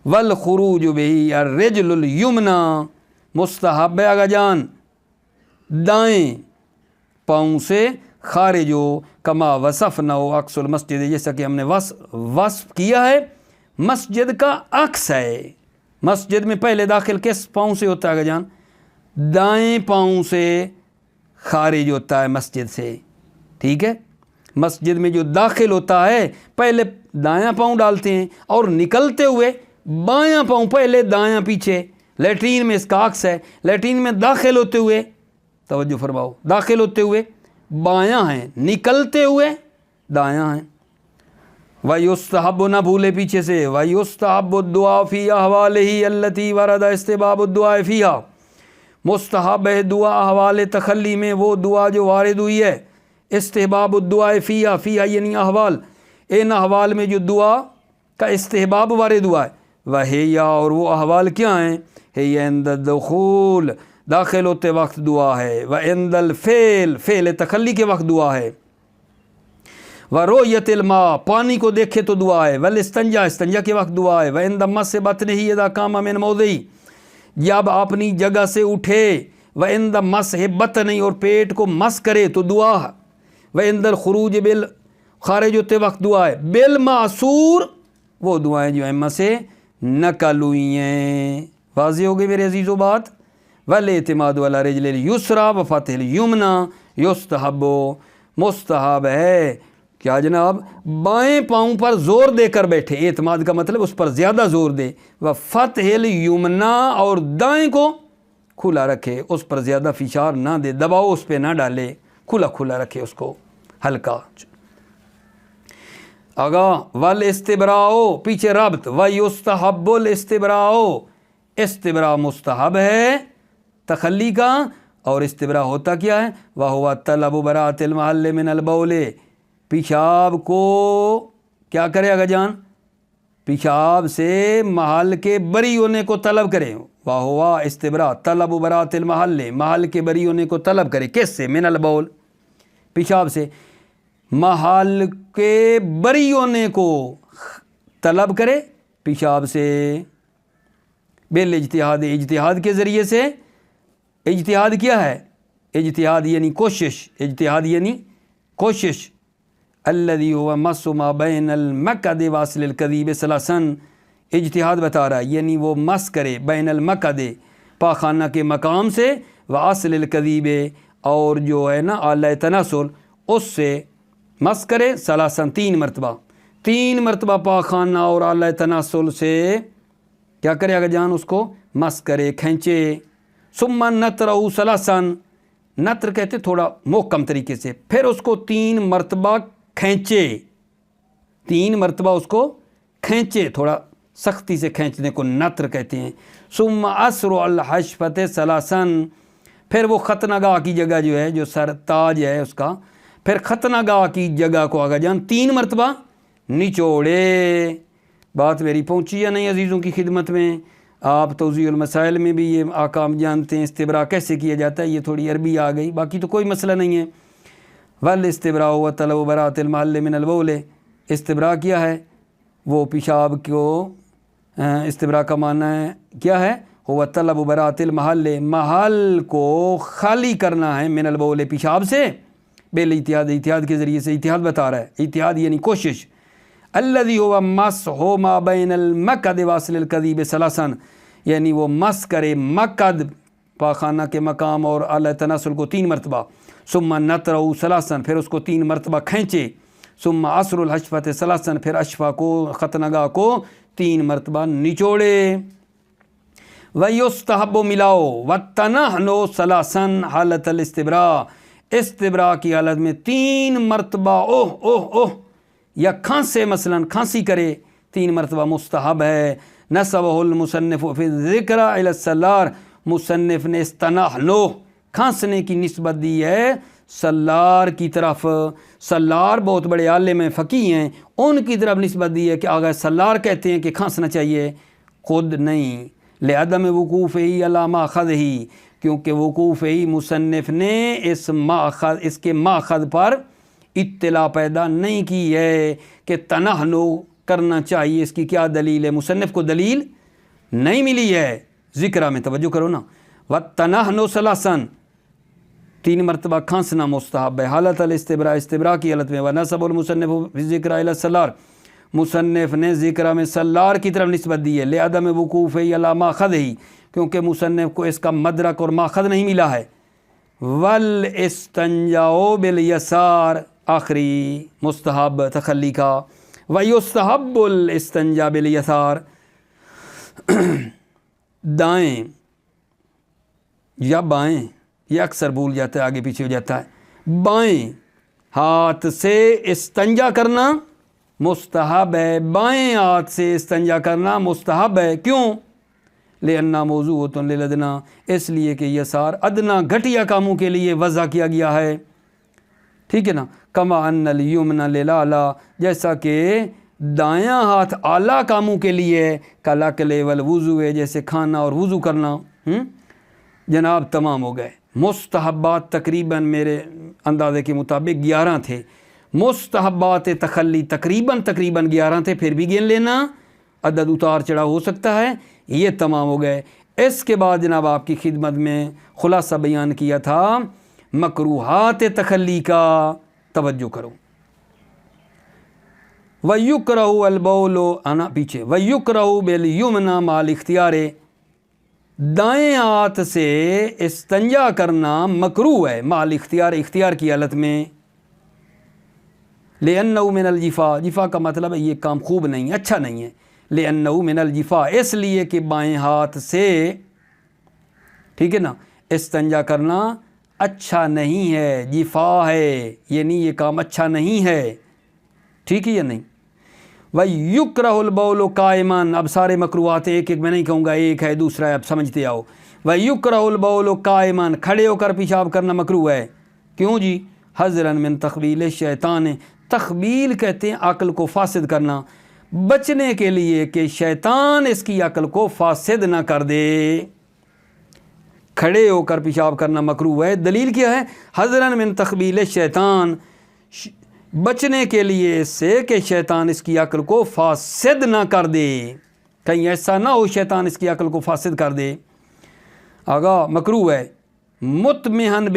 والخروج بہ الرجل الیمنی، مستحب ہے آگا جان دائیں پاؤں سے خارج ہو، کما وصفنا عکس المسجد، جیسا کہ ہم نے وصف کیا ہے، مسجد کا عکس ہے۔ مسجد میں پہلے داخل کس پاؤں سے ہوتا ہے آگا جان؟ دائیں پاؤں سے خارج ہوتا ہے مسجد سے، ٹھیک ہے؟ مسجد میں جو داخل ہوتا ہے پہلے دایاں پاؤں ڈالتے ہیں اور نکلتے ہوئے بایاں پاؤں پہلے دایاں پیچھے، لیٹرین میں اس کا عکس ہے، لیٹرین میں داخل ہوتے ہوئے، توجہ فرماؤ، داخل ہوتے ہوئے بایاں ہیں، نکلتے ہوئے دایاں ہیں۔ وَيُسْتَحَبُّ نہ بھولے پیچھے سے، وَيُسْتَحَبُّ الدُّعَاءُ فِي أَحْوَالِهِ الَّتِي وَرَدَ اسْتِحْبَابُ الدُّعَاءِ فِيهَا، مستحب ہے دعا احوال تخلی میں وہ دعا جو وارد ہوئی ہے، استحباب الدعاء فیہا، فیہا یعنی احوال، ان احوال میں جو دعا کا استحباب وارد ہوا ہے، وَهِيَ اور وہ احوال کیا ہیں، ہے عند الدخول داخل ہوتے وقت دعا ہے، وعند الفعل فعل تخلی کے وقت دعا ہے، وَرُؤْيَةِ الْمَاء پانی کو دیکھے تو دعا ہے، والاستنجا استنجا کے وقت دعا ہے، وعند مَسِّ بَطْنِهِ اذا قام من موضعه جب اپنی جگہ سے اٹھے، وعند مَسِّ بَطْنِهِ اور پیٹ کو مس کرے تو دعا ہے، وعند الخروج خارج ہوتے وقت دعا ہے، بالمعصور وہ دعائیں جو ائمہ سے نقل ہوئی ہیں۔ واضح ہو گئی میرے عزیزو بات؟ والاعتماد علی رجل الیسری وفتح الیمنی یستحب مستحب ہے کیا جناب، بائیں پاؤں پر زور دے کر بیٹھے، اعتماد کا مطلب اس پر زیادہ زور دے، وفتح الیمنی اور دائیں کو کھلا رکھے، اس پر زیادہ فشار نہ دے، دباؤ اس پہ نہ ڈالے، کھلا کھلا رکھے اس کو، ہلکا۔ آگاہ والاستبراء پیچھے ربط، ویستحب الاستبراء استبراء مستحب ہے تخلی کا، اور استبراء ہوتا کیا ہے، وہو طلب براءۃ المحل من البول، پیشاب کو کیا کرے آگا جان، پیشاب سے محل کے بری ہونے کو طلب کرے، وہو استبراء طلب براءۃ المحل محل کے بری ہونے کو طلب کرے، کس سے، من البول پیشاب سے، محل کے بری ہونے کو طلب کرے پیشاب سے، بالاجتہاد اجتہاد کے ذریعے سے، اجتہاد کیا ہے، اجتہاد یعنی کوشش، اجتہاد یعنی کوشش، الذی هو مس ما بین المقعد واصل القضیب ثلاثا، اجتہاد بتا رہا ہے یعنی وہ مس کرے بین المقعد پاخانہ کے مقام سے، واصل القضیب اور جو ہے نا آلہ تناسل اس سے مس کرے، ثلاثا تین مرتبہ پاخانہ اور آلہ تناسل سے کیا کرے اگر جان، اس کو مس کرے، کھینچے، ثم نطرہ ثلاثا، نطر کہتے تھوڑا محکم طریقے سے، پھر اس کو 3 مرتبہ کھینچے، 3 مرتبہ اس کو کھینچے، تھوڑا سختی سے کھینچنے کو نطر کہتے ہیں، ثم اسر الحشفۃ ثلاثا، پھر وہ ختنہ گاہ کی جگہ جو ہے، جو سر تاج ہے اس کا، پھر ختنہ گاہ کی جگہ کو آگا جان 3 مرتبہ نچوڑے۔ بات میری پہنچی یا نہیں عزیزوں کی خدمت میں؟ آپ توضیح المسائل میں بھی یہ احکام جانتے ہیں، استبراء کیسے کیا جاتا ہے، یہ تھوڑی عربی آ گئی، باقی تو کوئی مسئلہ نہیں ہے۔ والاستبراء و طلب براءۃ المحل من البول، استبراء کیا ہے، وہ پیشاب کو، استبراء کا معنی ہے کیا ہے، وہ طلب براءۃ المحل محل کو خالی کرنا ہے، من البول پیشاب سے، بالاجتہاد اتحاد کے ذریعے سے، اتحاد بتا رہا ہے، اتحاد یعنی کوشش، الذی هو مسح ما بین المقعد واصل القضیب ثلاثا، یعنی وہ مس کرے مقعد پاخانہ کے مقام اور اعلی تناسل کو 3 مرتبہ، ثم نطرہ ثلاثا پھر اس کو 3 مرتبہ کھینچے، ثم عصر الحشفۃ ثلاثا پھر اشفا کو ختنہ گاہ کو 3 مرتبہ نچوڑے، ویستحب ملاؤ والتنحن ثلاثا حالت الاستبراء، استبراء کی حالت میں 3 مرتبہ اوہ اوہ اوہ یا کھانسے، مثلا کھانسی کرے 3 مرتبہ مستحب ہے۔ نسبہ المصنف فی الذکر الی السلار، مصنف نے استنحنو کھانسنے کی نسبت دی ہے سلار کی طرف، سلار بہت بڑے عالم ہیں، فقیہ ہیں، ان کی طرف نسبت دی ہے کہ آگا سلار کہتے ہیں کہ کھانسنا چاہیے، خود نہیں، لعدم وقوفہ علی ماخذہ، کیونکہ وقوف ہی مصنف نے اس کے ماخذ پر اطلاع پیدا نہیں کی ہے کہ تنحنو کرنا چاہیے، اس کی کیا دلیل ہے، مصنف کو دلیل نہیں ملی ہے، ذکرہ میں توجہ کرو نا، وَالتَّنَحْنُ ثَلَاثًا 3 مرتبہ کھانسنا مستحب ہے، حالت الاستبراء استبراء کی حالت میں، وَنَسَبُ الْمُصَنِّفُ فِي الذِّکْرِ إِلَى السَّلَّارِ، مصنف نے ذکرہ میں سلار کی طرف نسبت دی ہے، لِعَدَمِ وُقُوفِهِ عَلَى مَأْخَذِهِ، کیونکہ مصنف کو اس کا مدرک اور ماخذ نہیں ملا ہے، وَالْإِسْتِنْجَاءُ بِالْيَسَارِ آخری مستحب تخلی کا، وَيُسْتَحَبُّ الْإِسْتِنْجَاءُ بِالْيَسَارِ دائیں یا بائیں، یہ اکثر بھول جاتا ہے، آگے پیچھے ہو جاتا ہے۔ بائیں ہاتھ سے استنجا کرنا مستحب ہے، بائیں ہاتھ سے استنجا کرنا مستحب ہے۔ کیوں؟ لِأَنَّا مَوْضُوعَةٌ لِلْأَدْنَىٰ، اس لیے کہ یہ سار ادنا گھٹیا کاموں کے لیے وضع کیا گیا ہے، ٹھیک ہے نا۔ کما ان الیمن للأعلیٰ، جیسا کہ دایاں ہاتھ اعلیٰ کاموں کے لیے ہے، کالاکل والوضو ہے، جیسے کھانا اور وضو کرنا۔ جناب تمام ہو گئے مستحبات، تقریباً میرے اندازے کے مطابق 11 تھے۔ مستحبات تخلی تقریباً 11 تھے، پھر بھی گن لینا، عدد اتار چڑھا ہو سکتا ہے۔ یہ تمام ہو گئے۔ اس کے بعد جناب آپ کی خدمت میں خلاصہ بیان کیا تھا مکروہات تخلی کا، توجہ کرو۔ وَيُكْرَهُ الْبَوْلُ، آنا پیچھے، وَيُكْرَهُ بِالْيُمْنَىٰ مَعَ الِاخْتِيَارِ، دائیں ہاتھ سے استنجا کرنا مکروہ ہے، مع الاختیار، اختیار کی حالت میں۔ لِأَنَّهُ مِنَ الْجِفَا، جفا کا مطلب ہے یہ کام خوب نہیں ہے، اچھا نہیں ہے۔ لِأَنَّهُ مِنَ الْجِفَا، اس لیے کہ بائیں ہاتھ سے، ٹھیک ہے نا، استنجا کرنا اچھا نہیں ہے، جفا ہے، یعنی یہ کام اچھا نہیں ہے، ٹھیک ہے یا نہیں۔ وَيُكْرَهُ الْبَوْلُ قَائِمًا، اب سارے مکروہات ایک ایک میں نہیں کہوں گا، ایک ہے دوسرا ہے، اب سمجھتے آؤ۔ وَيُكْرَهُ الْبَوْلُ قَائِمًا، کھڑے ہو کر پیشاب کرنا مکروہ ہے۔ کیوں جی؟ حذراً من تخبیل الشیطان، تخبیل کہتے ہیں عقل کو فاسد کرنا، بچنے کے لیے کہ شیطان اس کی عقل کو فاسد نہ کر دے۔ کھڑے ہو کر پیشاب کرنا مکروہ ہے، دلیل کیا ہے؟ حذراً من تخبیل الشیطان، بچنے کے لیے اس سے کہ شیطان اس کی عقل کو فاسد نہ کر دے، کہیں ایسا نہ ہو شیطان اس کی عقل کو فاسد کر دے۔ آگاہ مکروہ ہے۔ متمہن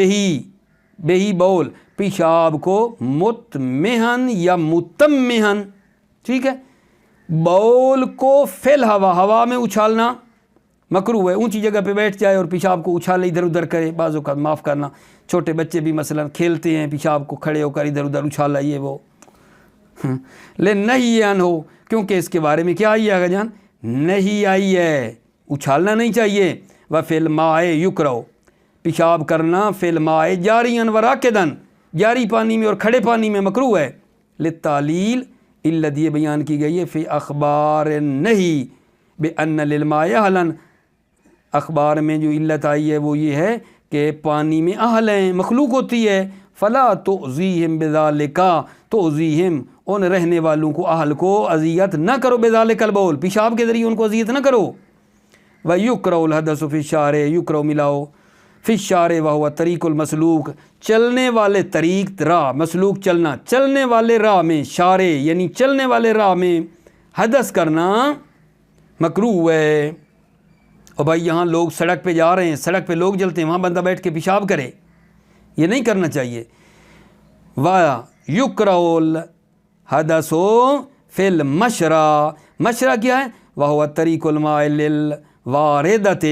بہی بول، پیشاب کو متمہن یا متمہن، ٹھیک ہے، بول کو فی الہوا، ہوا میں اچھالنا مکروہ ہے۔ اونچی جگہ پہ بیٹھ جائے اور پیشاب کو اچھالے ادھر ادھر کرے، بعض اوقات معاف کرنا چھوٹے بچے بھی مثلا کھیلتے ہیں، پیشاب کو کھڑے ہو کر ادھر ادھر اچھالا، یہ وہ لیکن نہیں ہو، کیونکہ اس کے بارے میں کیا آئی ہے آگا جان؟ نہیں آئی ہے، اچھالنا نہیں چاہیے۔ وفی الماء یکرہ، پیشاب کرنا فی الماء جاریاً وراکداً، جاری پانی میں اور کھڑے پانی میں مکروہ ہے۔ للتعلیل، علت یہ بیان کی گئی ہے فی اخبار نہیں بأن للماء اہلاً، اخبار میں جو علت آئی ہے وہ یہ ہے کہ پانی میں اہل ہیں، مخلوق ہوتی ہے۔ فلا تؤذیہم بذالک، تؤذیہم، ان رہنے والوں کو، اہل کو اذیت نہ کرو، بذالک البول، پیشاب کے ذریعے ان کو اذیت نہ کرو۔ وَيُكْرَهُ الْحَدَثُ فِي الشَّارِعِ، یکرہ ملاؤ، فی الشارع وہو طریق المسلوک، چلنے والے طریق، راہ، مسلوک چلنا، چلنے والے راہ میں، شارع یعنی چلنے والے راہ میں حدث کرنا مکروہ ہے۔ اور بھائی یہاں لوگ سڑک پہ جا رہے ہیں، سڑک پہ لوگ چلتے ہیں، وہاں بندہ بیٹھ کے پیشاب کرے، یہ نہیں کرنا چاہیے۔ وَيُكْرَهُ الْحَدَثُ فِي الْمَشْرَع، مشرع کیا ہے؟ وَهُوَ طریق الماء للواردۃ،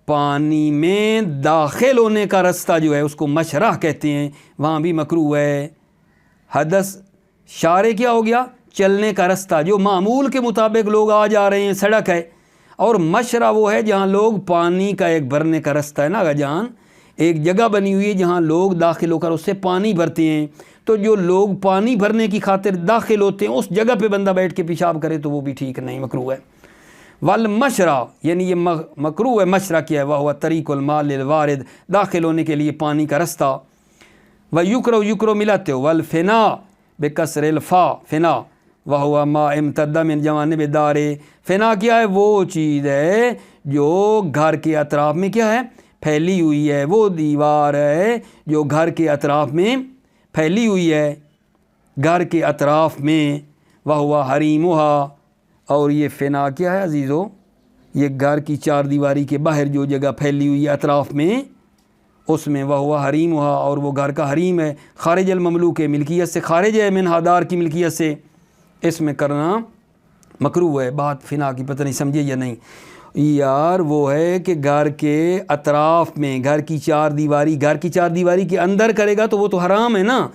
پانی میں داخل ہونے کا رستہ جو ہے اس کو مشرع کہتے ہیں، وہاں بھی مکروہ ہے۔ حدث، شارع کیا ہو گیا؟ چلنے کا رستہ، جو معمول کے مطابق لوگ آ جا رہے ہیں، سڑک ہے۔ اور مشرع وہ ہے جہاں لوگ پانی کا ایک بھرنے کا رستہ ہے نا آگا جان، ایک جگہ بنی ہوئی ہے جہاں لوگ داخل ہو کر اس سے پانی بھرتے ہیں، تو جو لوگ پانی بھرنے کی خاطر داخل ہوتے ہیں اس جگہ پہ بندہ بیٹھ کے پیشاب کرے تو وہ بھی ٹھیک نہیں، مکروہ ہے۔ والمشرع، یعنی یہ مکروہ ہے۔ مشرع کیا ہے؟ وہو طریق الماء للوارد، داخل ہونے کے لیے پانی کا رستہ۔ وَيُكْرَهُ، یکرہ ملاتے ہو۔ والفنا بکسر الفا، فنا، وہو ما امتد من جوانب الدار، فنا کیا ہے؟ وہ چیز ہے جو گھر کے اطراف میں کیا ہے؟ پھیلی ہوئی ہے، وہ دیوار ہے جو گھر کے اطراف میں پھیلی ہوئی ہے، گھر کے اطراف میں۔ وہو حریمھا، اور یہ فنا کیا ہے عزیزو؟ یہ گھر کی چار دیواری کے باہر جو جگہ پھیلی ہوئی ہے اطراف میں، اس میں وہو حریمھا، اور وہ گھر کا حریم ہے، خارج المملوک، ملکیت سے خارج ہے، من ہادار کی ملکیت سے، اس میں کرنا مکروہ ہے۔ بات فنا کی پتہ نہیں سمجھے یا نہیں یار؟ وہ ہے کہ گھر کے اطراف میں، گھر کی چار دیواری، گھر کی چار دیواری کے اندر کرے گا تو وہ تو حرام ہے نا۔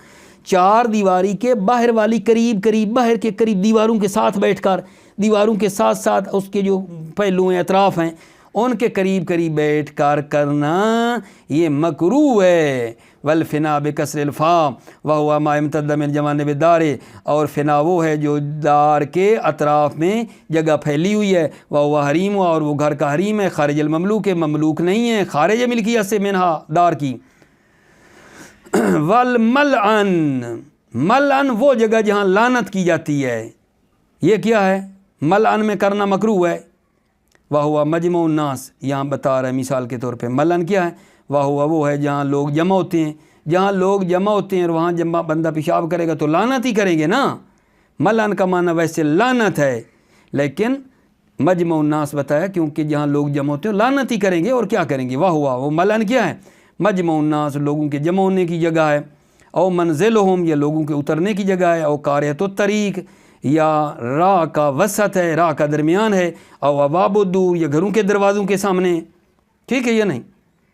چار دیواری کے باہر والی قریب باہر کے قریب دیواروں کے ساتھ بیٹھ کر، دیواروں کے ساتھ ساتھ اس کے جو پہلو ہیں، اطراف ہیں، ان کے قریب بیٹھ کر کرنا یہ مکروہ ہے۔ والفنا بکسر الفا وہو ما امتد من جوانب الدار، اور فنا وہ ہے جو دار کے اطراف میں جگہ پھیلی ہوئی ہے، وہو حریم، اور وہ گھر کا حریم ہے، خارج المملوک، مملوک نہیں ہے، خارج ملکیت سے منہا دار کی۔ والملعن، ملعن وہ جگہ جہاں لعنت کی جاتی ہے، یہ کیا ہے؟ ملعن میں کرنا مکروہ ہے۔ وہو مجمع الناس، یہاں بتا رہا ہے مثال کے طور پہ، ملعن کیا ہے؟ وہ ہے جہاں لوگ جمع ہوتے ہیں، جہاں لوگ جمع ہوتے ہیں اور وہاں جمع بندہ پیشاب کرے گا تو لعنت ہی کریں گے نا۔ ملعن کا معنی ویسے لعنت ہے، لیکن مجمع الناس بتایا کیونکہ جہاں لوگ جمع ہوتے ہیں لعنت ہی کریں گے، اور کیا کریں گے؟ وہ ملعن کیا ہے؟ مجمع الناس، لوگوں کے جمع ہونے کی جگہ ہے، او منزلہم، یا لوگوں کے اترنے کی جگہ ہے، او قاریۃ الطریق، یا راہ کا وسط ہے، راہ کا درمیان ہے، او ابواب الدور، یا گھروں کے دروازوں کے سامنے، ٹھیک ہے یا نہیں؟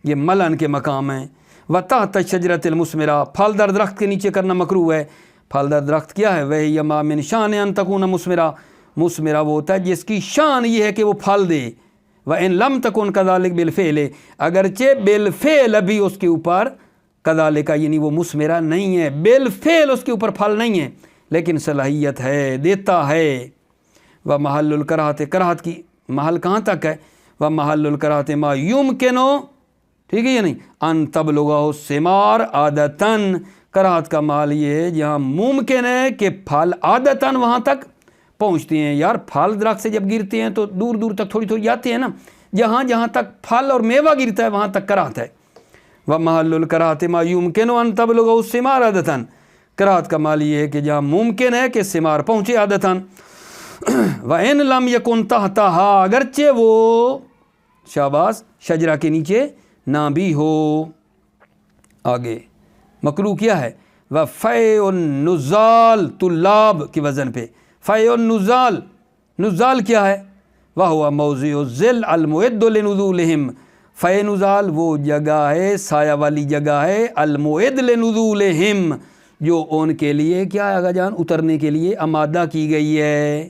یہ ملعن کے مقام ہیں۔ وتحت الشجرۃ المثمرہ، پھلدار درخت کے نیچے کرنا مکروہ ہے۔ پھلدار درخت کیا ہے؟ وہی ما من شان ان تکون مثمرہ، مثمرہ وہ ہوتا ہے جس کی شان یہ ہے کہ وہ پھل دے۔ وان لم تکن کذالک بالفعل، اگرچہ بالفعل ابھی اس کے اوپر کذالک یعنی وہ مثمرہ نہیں ہے، بالفعل اس کے اوپر پھل نہیں ہے، لیکن صلاحیت ہے، دیتا ہے۔ ومحل الکراہۃ، کراہت کی محل کہاں تک ہے؟ ومحل الکراہۃ ما یمکن، ٹھیک ہے یا نہیں؟ ان تبلغہ الثمار عادتاً، کراہت کا محل یہ ہے جہاں ممکن ہے کہ پھل عادتاً وہاں تک پہنچتے ہیں۔ یار پھل درخت سے جب گرتے ہیں تو دور دور تک تھوڑی جاتے ہیں نا، جہاں تک پھل اور میوہ گرتا ہے وہاں تک کراہت ہے۔ ومحل الکراہۃ ما یمکن ان تبلغہ الثمار عادتاً، کراہت کا محل یہ ہے کہ جہاں ممکن ہے کہ ثمار پہنچے عادتاً۔ وَإِن لَمْ يَكُنْ تَحْتَهَا، اگرچہ وہ شاباش شجرہ کے نیچے نہ بھی ہو۔ آگے مکروہ کیا ہے؟ وَفَيْءُ النُّزَّالِ، طلاب کے وزن پہ فَيْءُ النُّزَّالِ، نزال کیا ہے؟ وَهُوَ مَوْضِعُ الظِّلِّ الْمُعِدُّ لِنُزُولِهِمْ، فَيْءُ نزال وہ جگہ ہے، سایہ والی جگہ ہے، الْمُعِدُّ لِنُزُولِهِمْ، جو ان کے لیے کیا ہے آگا جان؟ اترنے کے لیے آمادہ کی گئی ہے،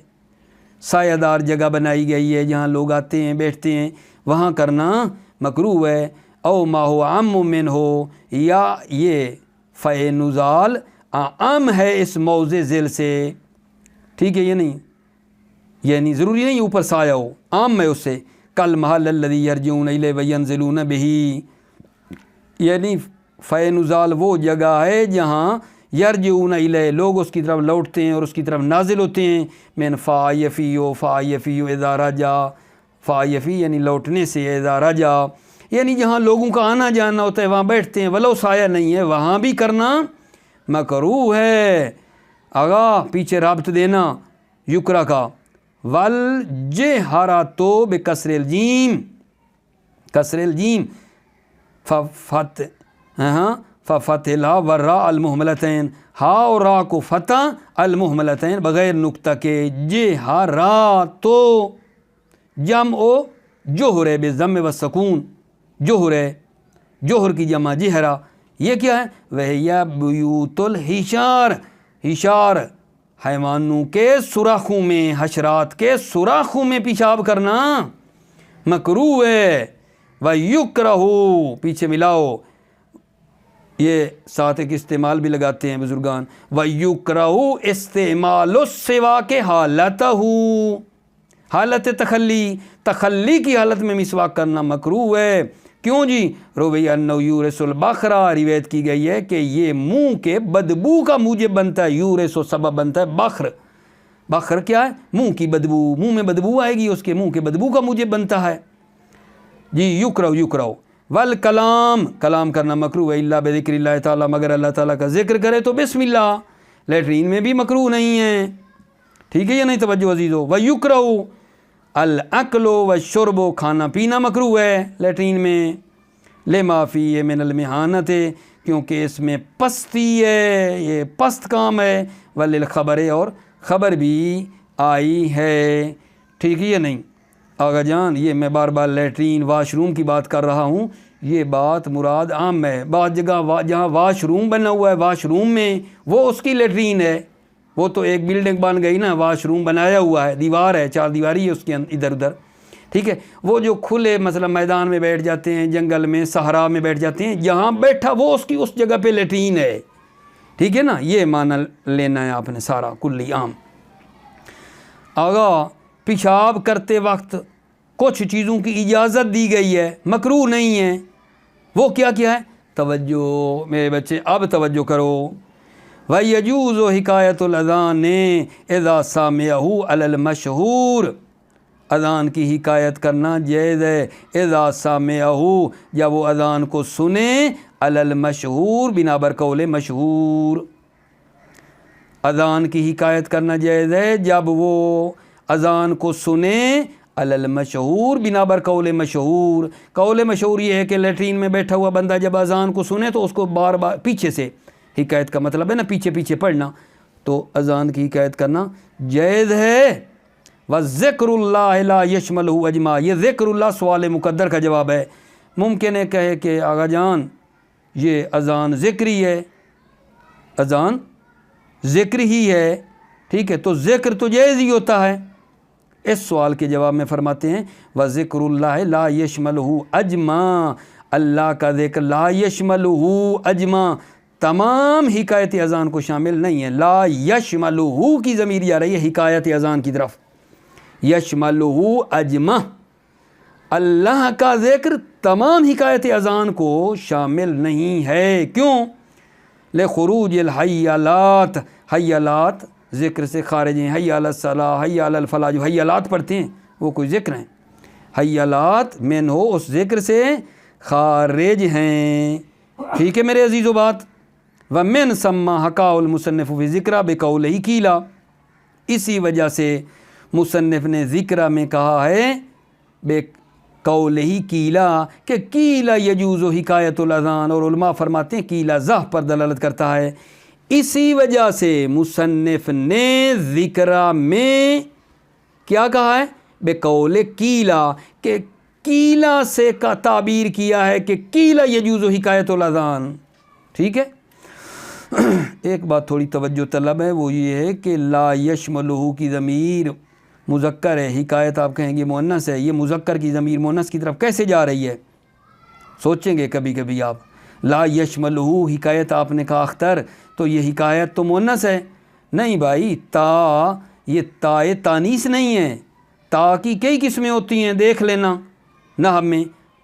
سایہ دار جگہ بنائی گئی ہے جہاں لوگ آتے ہیں بیٹھتے ہیں، وہاں کرنا مکروہ ہے۔ او ما ہو عام من ہو، یا یہ فَيْءُ نزال عام ہے اس موضع ذل سے، ٹھیک ہے یہ نہیں؟ یعنی ضروری نہیں اوپر سایہ ہو، عام ہے اس سے۔ کل محل الذی یرجعون الیہ وینزلون بہ، یعنی فَيْءُ نزال وہ جگہ ہے جہاں یرجعون الیہ، لوگ اس کی طرف لوٹتے ہیں اور اس کی طرف نازل ہوتے ہیں۔ من فا یفیو اذا رجع، فا یفی یعنی لوٹنے سے، اذا رجع یعنی جہاں لوگوں کا آنا جانا ہوتا ہے وہاں بیٹھتے ہیں، ولو سایہ نہیں ہے وہاں بھی کرنا مکروہ ہے۔ آگاہ پیچھے رابط دینا یکرہ کا، والجہرۃ بکسر الجیم، کسر الجیم، ففتح لا والراء المہملتین، ہا اور را کو فتح المہملتین بغیر نقطہ کے، جہرۃ جمع جوہر بالضم والسکون، جوہر ہے، جوہر کی جمع جہرہ، یہ کیا ہے؟ وہی بیوت الحشار، حشار حیوانوں کے سوراخوں میں، حشرات کے سوراخوں میں پیشاب کرنا مکروہ ہے۔ وَيُكْرَهُ، پیچھے ملاؤ، یہ ساتھ ایک استعمال بھی لگاتے ہیں بزرگان، وَيُكْرَهُ استعمال السواک حالتہ، حالت تخلی کی حالت میں مسواک کرنا مکروہ ہے۔ کیوں جی؟ روی انہ یورث البخرہ، روایت کی گئی ہے کہ یہ منہ کے بدبو کا موجب بنتا ہے، یورث سبب بنتا ہے بخر، بخر کیا ہے؟ منہ کی بدبو، منہ میں بدبو آئے گی، اس کے منہ کے بدبو کا موجب بنتا ہے جی۔ یکرہ والکلام، کلام کرنا مکروہ ہے، الا بذکر اللہ تعالیٰ، مگر اللہ تعالیٰ کا ذکر کرے تو بسم اللہ، لیٹرین میں بھی مکروہ نہیں ہے، ٹھیک ہے یا نہیں توجہ عزیزو؟ ویکرہ الاکل والشرب، کھانا پینا مکروہ ہے لیٹرین میں، لما فیہ من المہانت، کیونکہ اس میں پستی ہے، یہ پست کام ہے، وللخبر، اور خبر بھی آئی ہے، ٹھیک ہے یا نہیں؟ آگا جان یہ میں بار بار لیٹرین واش روم کی بات کر رہا ہوں، یہ بات مراد عام ہے. بعض جگہ جہاں واش روم بنا ہوا ہے واش روم میں وہ اس کی لیٹرین ہے, وہ تو ایک بلڈنگ بن گئی نا, واش روم بنایا ہوا ہے, دیوار ہے, 4 دیواری ہے اس کے ادھر ادھر, ٹھیک ہے. وہ جو کھلے مثلا میدان میں بیٹھ جاتے ہیں, جنگل میں صحرا میں بیٹھ جاتے ہیں, جہاں بیٹھا وہ اس کی اس جگہ پہ لیٹرین ہے, ٹھیک ہے نا. یہ معنی لینا ہے آپ نے سارا کلی عام. آگا پیشاب کرتے وقت کچھ چیزوں کی اجازت دی گئی ہے, مکروہ نہیں ہے. وہ کیا کیا ہے؟ توجہ میرے بچے, اب توجہ کرو. وَيَجُوزُ حکایت الْأَذَانِ اِذَا سَمِعَهُ عَلَى الْمَشْهُورِ, اذان کی حکایت کرنا جائز ہے اذا سَمِعَهُ, جب وہ اذان کو سنیں, عَلَى الْمَشْهُورِ بنا بر قول مشہور. اذان کی حکایت کرنا جائز ہے جب وہ اذان کو سنیں علی المشہور بنا بر قول مشہور. قول مشہور یہ ہے کہ لیٹرین میں بیٹھا ہوا بندہ جب اذان کو سنے تو اس کو بار بار پیچھے سے, حکایت کا مطلب ہے نا پیچھے پیچھے پڑھنا, تو اذان کی حکایت کرنا جائز ہے. وَذِكْرُ اللَّهِ لَا يَشْمَلُهُ اجماع, یہ ذکر اللہ سوال مقدر کا جواب ہے. ممکن ہے کہے کہ آغا جان یہ اذان ذکری ہے, اذان ذکر ہی ہے, ٹھیک ہے, تو ذکر تو جائز ہی ہوتا ہے. اس سوال کے جواب میں فرماتے ہیں وَذِكْرُ اللَّهِ لَا يَشْمَلُهُ اجماع, اللہ کا ذکر لا يشملہ اجماع, تمام حکایت اذان کو شامل نہیں ہے. لا یشملہ کی ضمیر جا رہی ہے حکایت اذان کی طرف, یشملہ اجماع, اللہ کا ذکر تمام حکایت اذان کو شامل نہیں ہے. کیوں؟ لخروج الحیالات, حیالات ذکر سے خارج ہیں. حی علی الصلاۃ, حی علی الفلاح, جو حیالات پڑھتے ہیں وہ کوئی ذکر ہیں, حیالات من ہو اس ذکر سے خارج ہیں, ٹھیک ہے میرے عزیز و بات. ومن سما حقا المصنف فی ذکرہ بقولہ قیلا, اسی وجہ سے مصنف نے ذکرہ میں کہا ہے بقولہ قیلا کہ قیلا یجوز حکایت الاذان, اور علماء فرماتے ہیں قیلا ضعف پر دلالت کرتا ہے. اسی وجہ سے مصنف نے ذکرہ میں کیا کہا ہے؟ بقول قیلا, کہ قیلا سے کا تعبیر کیا ہے کہ قیلا یجوز حکایت الاذان, ٹھیک ہے. ایک بات تھوڑی توجہ طلب ہے, وہ یہ ہے کہ لا یشملہ کی ضمیر مذکر ہے, حکایت آپ کہیں گے مؤنث ہے, یہ مذکر کی ضمیر مؤنث کی طرف کیسے جا رہی ہے؟ سوچیں گے کبھی کبھی آپ. لا یشملہ حکایت آپ نے کہا اختر, تو یہ حکایت تو مؤنث ہے. نہیں بھائی, تا یہ تائے تانیث نہیں ہے. تا کی کئی قسمیں ہوتی ہیں, دیکھ لینا نحو میں.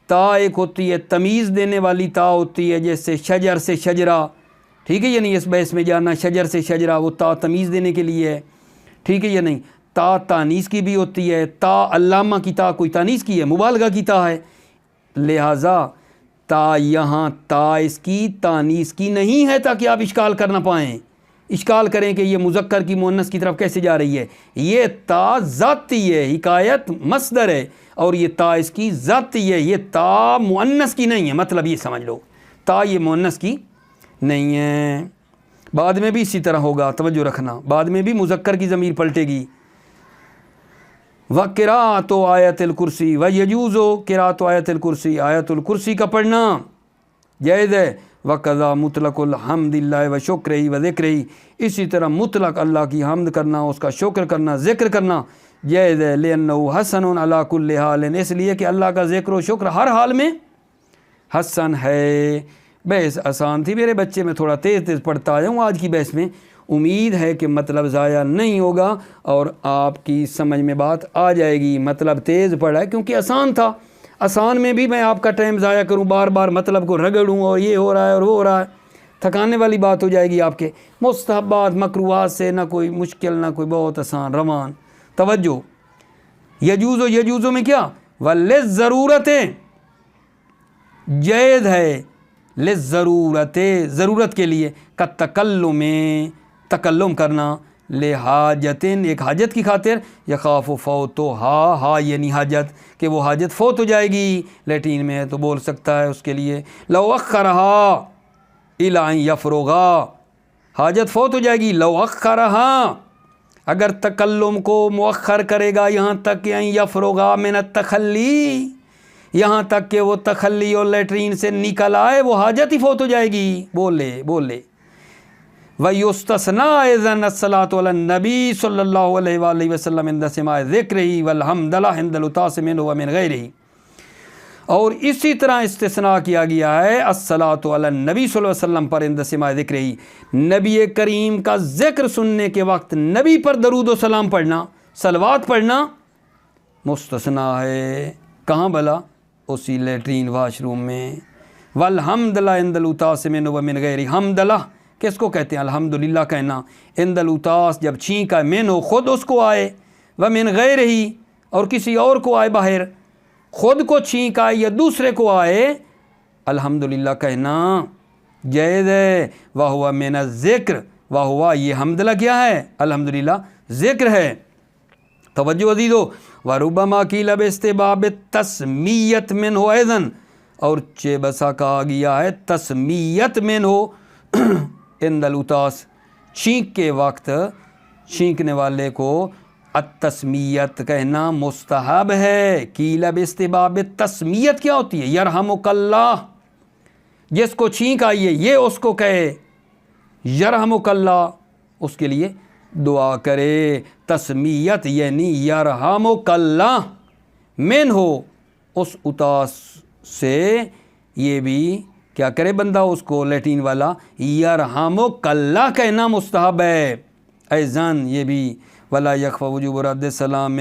تا ایک ہوتی ہے تمیز دینے والی تا ہوتی ہے, جیسے شجر سے شجرہ, ٹھیک ہے یا نہیں, اس بحث میں جانا شجر سے شجرہ, وہ تا تمیز دینے کے لیے ہے, ٹھیک ہے یا نہیں. تا تانیث کی بھی ہوتی ہے, تا علامہ کی تا کوئی تانیث کی ہے, مبالغہ کی تا ہے. لہٰذا تا یہاں تا اس کی تانیث کی نہیں ہے تاکہ آپ اشکال کرنا پائیں, اشکال کریں کہ یہ مذکر کی مؤنث کی طرف کیسے جا رہی ہے. یہ تا ذاتی ہے, حکایت مصدر ہے, اور یہ تا اس کی ذاتی ہے, یہ تا مؤنث کی نہیں ہے. مطلب یہ سمجھ لو تا یہ مؤنث کی نہیں ہے. بعد میں بھی اسی طرح ہوگا, توجہ رکھنا, بعد میں بھی مذکر کی ضمیر پلٹے گی. وَقِرَاءَةُ آیَةِ الْکُرْسِی وَیَجُوزُ قِرَاءَةُ آیَةِ الْکُرْسِی, آیت الکرسی کا پڑھنا جائز ہے. وَقَضَا مُطْلَقُ الْحَمْدِ لِلَّهِ وَشُکْرِهِ وَذِکْرِهِ, اسی طرح مطلق اللہ کی حمد کرنا, اس کا شکر کرنا, ذکر کرنا جائز ہے. لِأَنَّهُ حَسَنٌ عَلَى كُلِّ حَالٍ, اس لیے کہ اللہ کا ذکر و شکر ہر حال میں حسن ہے. بحث آسان تھی میرے بچے, میں تھوڑا تیز تیز پڑھتا آیا ہوں آج کی بحث میں. امید ہے کہ مطلب ضائع نہیں ہوگا اور آپ کی سمجھ میں بات آ جائے گی. مطلب تیز پڑھا ہے کیونکہ آسان تھا, آسان میں بھی میں آپ کا ٹائم ضائع کروں, بار بار مطلب کو رگڑوں اور یہ ہو رہا ہے اور وہ ہو رہا ہے, تھکانے والی بات ہو جائے گی آپ کے. مستحبات مکروہات سے نہ کوئی مشکل نہ کوئی بہت آسان روان. توجہ, یجوز و یجوزوں میں کیا؟ وَلِلضَّرُورَتِ, جائز ہے, لِلضَّرُورَتِ ضرورت کے لیے, کا تکلم تکلم کرنا, لحاجتن ایک حاجت کی خاطر, یخاف فوتھا, ہا یعنی حاجت کہ وہ حاجت فوت ہو جائے گی, لیٹرین میں ہے تو بول سکتا ہے اس کے لیے. لو اخرہا الی ان یفرغا, حاجت فوت ہو جائے گی. لو اخرہا, اگر تکلم کو مؤخر کرے گا یہاں تک کہ ان یفرغا من التخلی, یہاں تک کہ وہ تخلی اور لیٹرین سے نکل آئے وہ حاجت ہی فوت ہو جائے گی. بولے وَيُسْتَثْنَىٰ أَيْضًا الصَّلَاةُ عَلَى النَّبِيِّ صلی اللہ علیہ وآلہ وسلم عند سماع ذکرہ والحمد للہ عند العطاس منہ ومن غیرہ. اور اسی طرح استثناء کیا گیا ہے الصلاۃ علی النبی صلی اللہ علیہ وسلم پر عند سماع ذکرہ، نبی کریم کا ذکر سننے کے وقت نبی پر درود و سلام پڑھنا، صلوات پڑھنا مستثنیٰ ہے. کہاں بھلا؟ اسی لیٹرین واش روم میں. والحمد للہ عند العطاس منہ ومن غیرہ. حمد للہ کس کو کہتے ہیں؟ الحمدللہ کہنا. عند العطاس جب چھینک آئے، منہ خود اس کو آئے، ومن غیرہ اور کسی اور کو آئے باہر، خود کو چھینک آئے یا دوسرے کو آئے، الحمدللہ کہنا جائز ہے. وہو من الذکر، وہو یہ حمدللہ کیا ہے؟ الحمدللہ ذکر ہے. توجہ عزیزو. وربما قیل باستحباب التسمیت منہ ایضاً، اور چہ بسا کہا گیا ہے تسمیت منہ عند العطاس، چھینک کے وقت چھینکنے والے کو التسمیت کہنا مستحب ہے. قیل باستحباب التسمیت کیا ہوتی ہے؟ یرحمک اللہ، جس کو چھینک آئی ہے یہ اس کو کہے یرحمک اللہ، اس کے لیے دعا کرے. تسمیت یعنی یرحمک اللہ من ہو، اس عطاس سے یہ بھی کیا کرے بندہ، اس کو لیٹین والا یرحمک اللہ کہنا مستحب ہے. ایزان یہ بھی ولا یخفی وجوب رد السلام،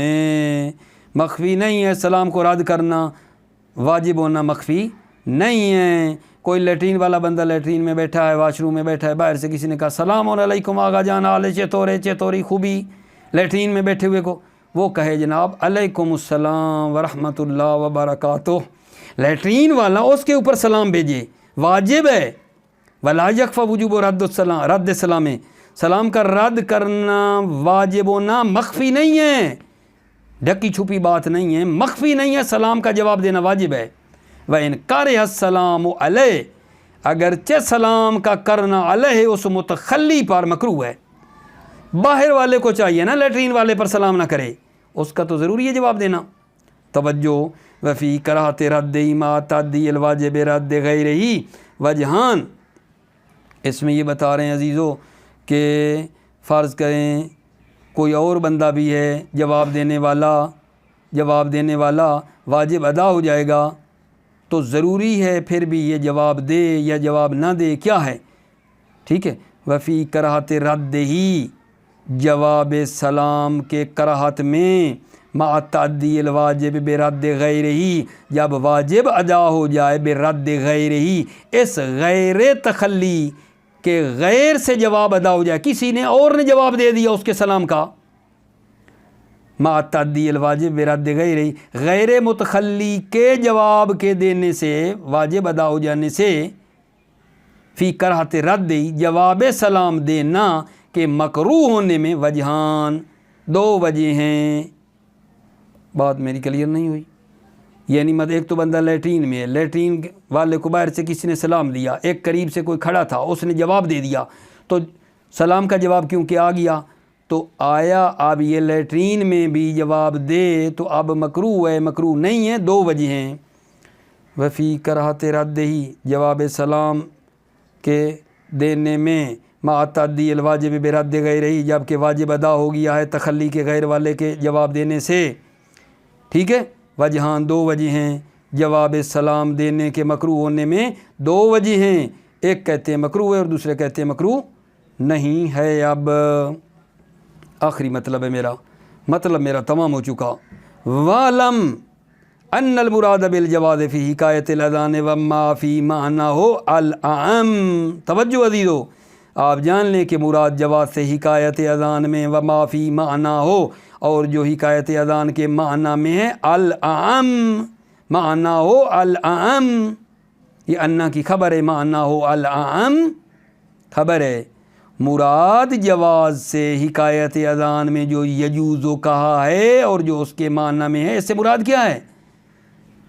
مخفی نہیں ہے سلام کو رد کرنا، واجب ہونا مخفی نہیں ہے. کوئی لیٹرین والا بندہ لیٹرین میں بیٹھا ہے، واش روم میں بیٹھا ہے، باہر سے کسی نے کہا سلام علیکم آغا جان، آلے چطوری خوبی، لیٹرین میں بیٹھے ہوئے کو وہ کہے جناب علیکم السلام ورحمۃ اللہ وبرکاتہ. لیٹرین والا اس کے اوپر سلام بھیجے، واجب ہے. ولا یکفی وجوب رد السلام، سلام کا رد کرنا واجب ہونا مخفی نہیں ہے، ڈھکی چھپی بات نہیں ہے، مخفی نہیں ہے، سلام کا جواب دینا واجب ہے. وَإِنْ كَرِهَ السَّلَامُ عَلَيْهِ، اگرچہ سلام کا کرنا علیہ اس متخلی پر مکروہ ہے. باہر والے کو چاہیے نا لیٹرین والے پر سلام نہ کرے، اس کا تو ضروری ہے جواب دینا. توجہ. وفی کراہت رد ما تعدی الواجب رد غیرہ وجہان، اس میں یہ بتا رہے ہیں عزیزو کہ فرض کریں کوئی اور بندہ بھی ہے جواب دینے والا واجب ادا ہو جائے گا تو ضروری ہے پھر بھی یہ جواب دے یا جواب نہ دے، کیا ہے؟ ٹھیک ہے. وفی کراہت رد ہی، جواب سلام کے کراہت میں، مع تعدی الواجب برد غیرہ، جب واجب ادا ہو جائے برد غیرہ، اس غیر تخلی کے غیر سے جواب ادا ہو جائے، کسی نے اور نے جواب دے دیا اس کے سلام کا، مع تعدی الواجب برد غیرہ، غیر متخلی کے جواب کے دینے سے، واجب ادا ہو جانے سے، فی کراہت رد، جواب سلام دینا کہ مکروہ ہونے میں وجہان، دو وجہ ہیں. بات میری کلیئر نہیں ہوئی؟ یعنی ایک تو بندہ لیٹرین میں ہے، لیٹرین والے کو باہر سے کسی نے سلام دیا، ایک قریب سے کوئی کھڑا تھا اس نے جواب دے دیا، تو سلام کا جواب کیونکہ آ گیا تو آیا اب یہ لیٹرین میں بھی جواب دے تو اب مکروہ ہے، مکروہ نہیں ہے، دو وجہ ہیں. وفی کراہت رد ہی، جواب سلام کے دینے میں، مع تعدی الواجب برد غیرہ، جبکہ واجب ادا ہو گیا ہے تخلی کے غیر والے کے جواب دینے سے. ٹھیک ہے. وجہان، دو وجہ ہیں، جواب سلام دینے کے مکروہ ہونے میں دو وجہ ہیں، ایک کہتے ہیں مکروہ ہے اور دوسرے کہتے ہیں مکروہ نہیں ہے. اب آخری مطلب ہے میرا تمام ہو چکا. وَعْلَمْ أَنَّ الْمُرَادَ بِالْجَوَازِ فِي حِكَایَةِ الْأَذَانِ وَمَّا فِي مَعْنَاهُ الْأَعَمُّ. توجہ عزیزو، آپ جان لیں کہ مراد جواز سے حکایت اذان میں وما فی معنی اور جو حکایت اذان کے معنی میں ہے العام، معنی ہو العام، یہ انا کی خبر ہے، معنی ہو العام خبر ہے. مراد جواز سے حکایت اذان میں جو یجوزو کہا ہے اور جو اس کے معنی میں ہے، اس سے مراد کیا ہے؟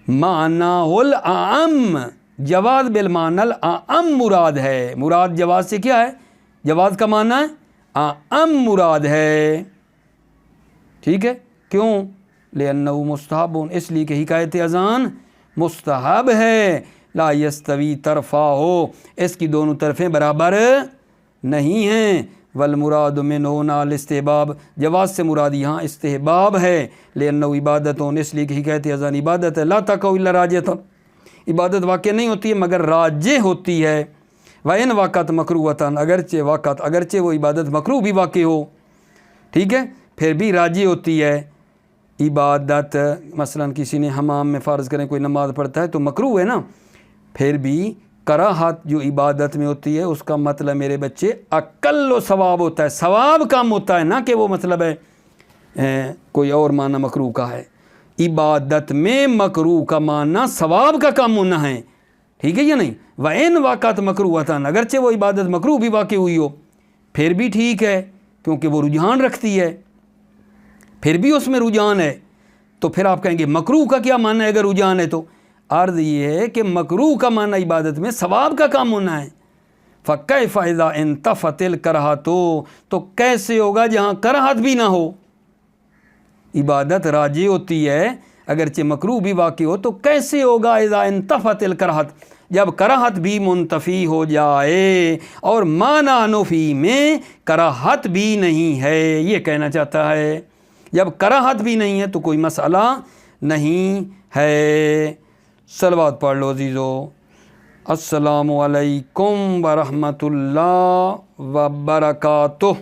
معنی العام، جواز بالمعنی العام مراد ہے. مراد جواز سے کیا ہے؟ جواز کا معنی ہے اعم مراد ہے. ٹھیک ہے. کیوں؟ لأنہ مستحب، اس لیے کہ حکایت اذان مستحب ہے، لا یستوی طرفا ہو، اس کی دونوں طرفیں برابر نہیں ہیں۔ والمراد منہ نال استحباب، جواز سے مراد یہاں استحباب ہے، لأنہ عبادتون، اس لیے کہ کہتے اذان عبادت ہے، لا تقع الا راجعۃ، عبادت واقع نہیں ہوتی ہے مگر راجع ہوتی ہے، وَإِنْ وَقَعَتْ مَكْرُوهَةً، اگرچہ وہ عبادت مکروہ بھی واقع ہو، ٹھیک ہے، پھر بھی راجع ہوتی ہے عبادت۔ مثلا کسی نے حمام میں فرض کریں کوئی نماز پڑھتا ہے تو مکروہ ہے نا، پھر بھی کراہت جو عبادت میں ہوتی ہے اس کا مطلب میرے بچے اقل و ثواب ہوتا ہے، ثواب کم ہوتا ہے، نہ کہ وہ مطلب ہے کوئی اور معنی مکروہ کا ہے۔ عبادت میں مکروہ کا معنی ثواب کا کم ہونا ہے، ٹھیک ہے یا نہیں؟ وَإِنْ وَقَعَتْ مَكْرُوهَةً، اگرچہ وہ عبادت مکروہ بھی واقع ہوئی ہو پھر بھی ٹھیک ہے، کیونکہ وہ رجحان رکھتی ہے، پھر بھی اس میں رجحان ہے۔ تو پھر آپ کہیں گے مکروہ کا کیا معنی ہے اگر رجحان ہے؟ تو عرض یہ ہے کہ مکروہ کا معنی عبادت میں ثواب کا کام ہونا ہے۔ فَكَيْفَ إِذَا انْتَفَتِ الْكَرَاهَةُ، تو کیسے ہوگا جہاں کراہت بھی نہ ہو؟ عبادت راجع ہوتی ہے اگرچہ مکروہ بھی واقع ہو، تو کیسے ہوگا اذا انتفت الکراہت، جب کراہت بھی منتفی ہو جائے اور معنی نفی میں کراہت بھی نہیں ہے، یہ کہنا چاہتا ہے جب کراہت بھی نہیں ہے تو کوئی مسئلہ نہیں ہے۔ صلوات پڑھ لو عزیزو۔ السلام علیکم ورحمۃ اللہ وبرکاتہ۔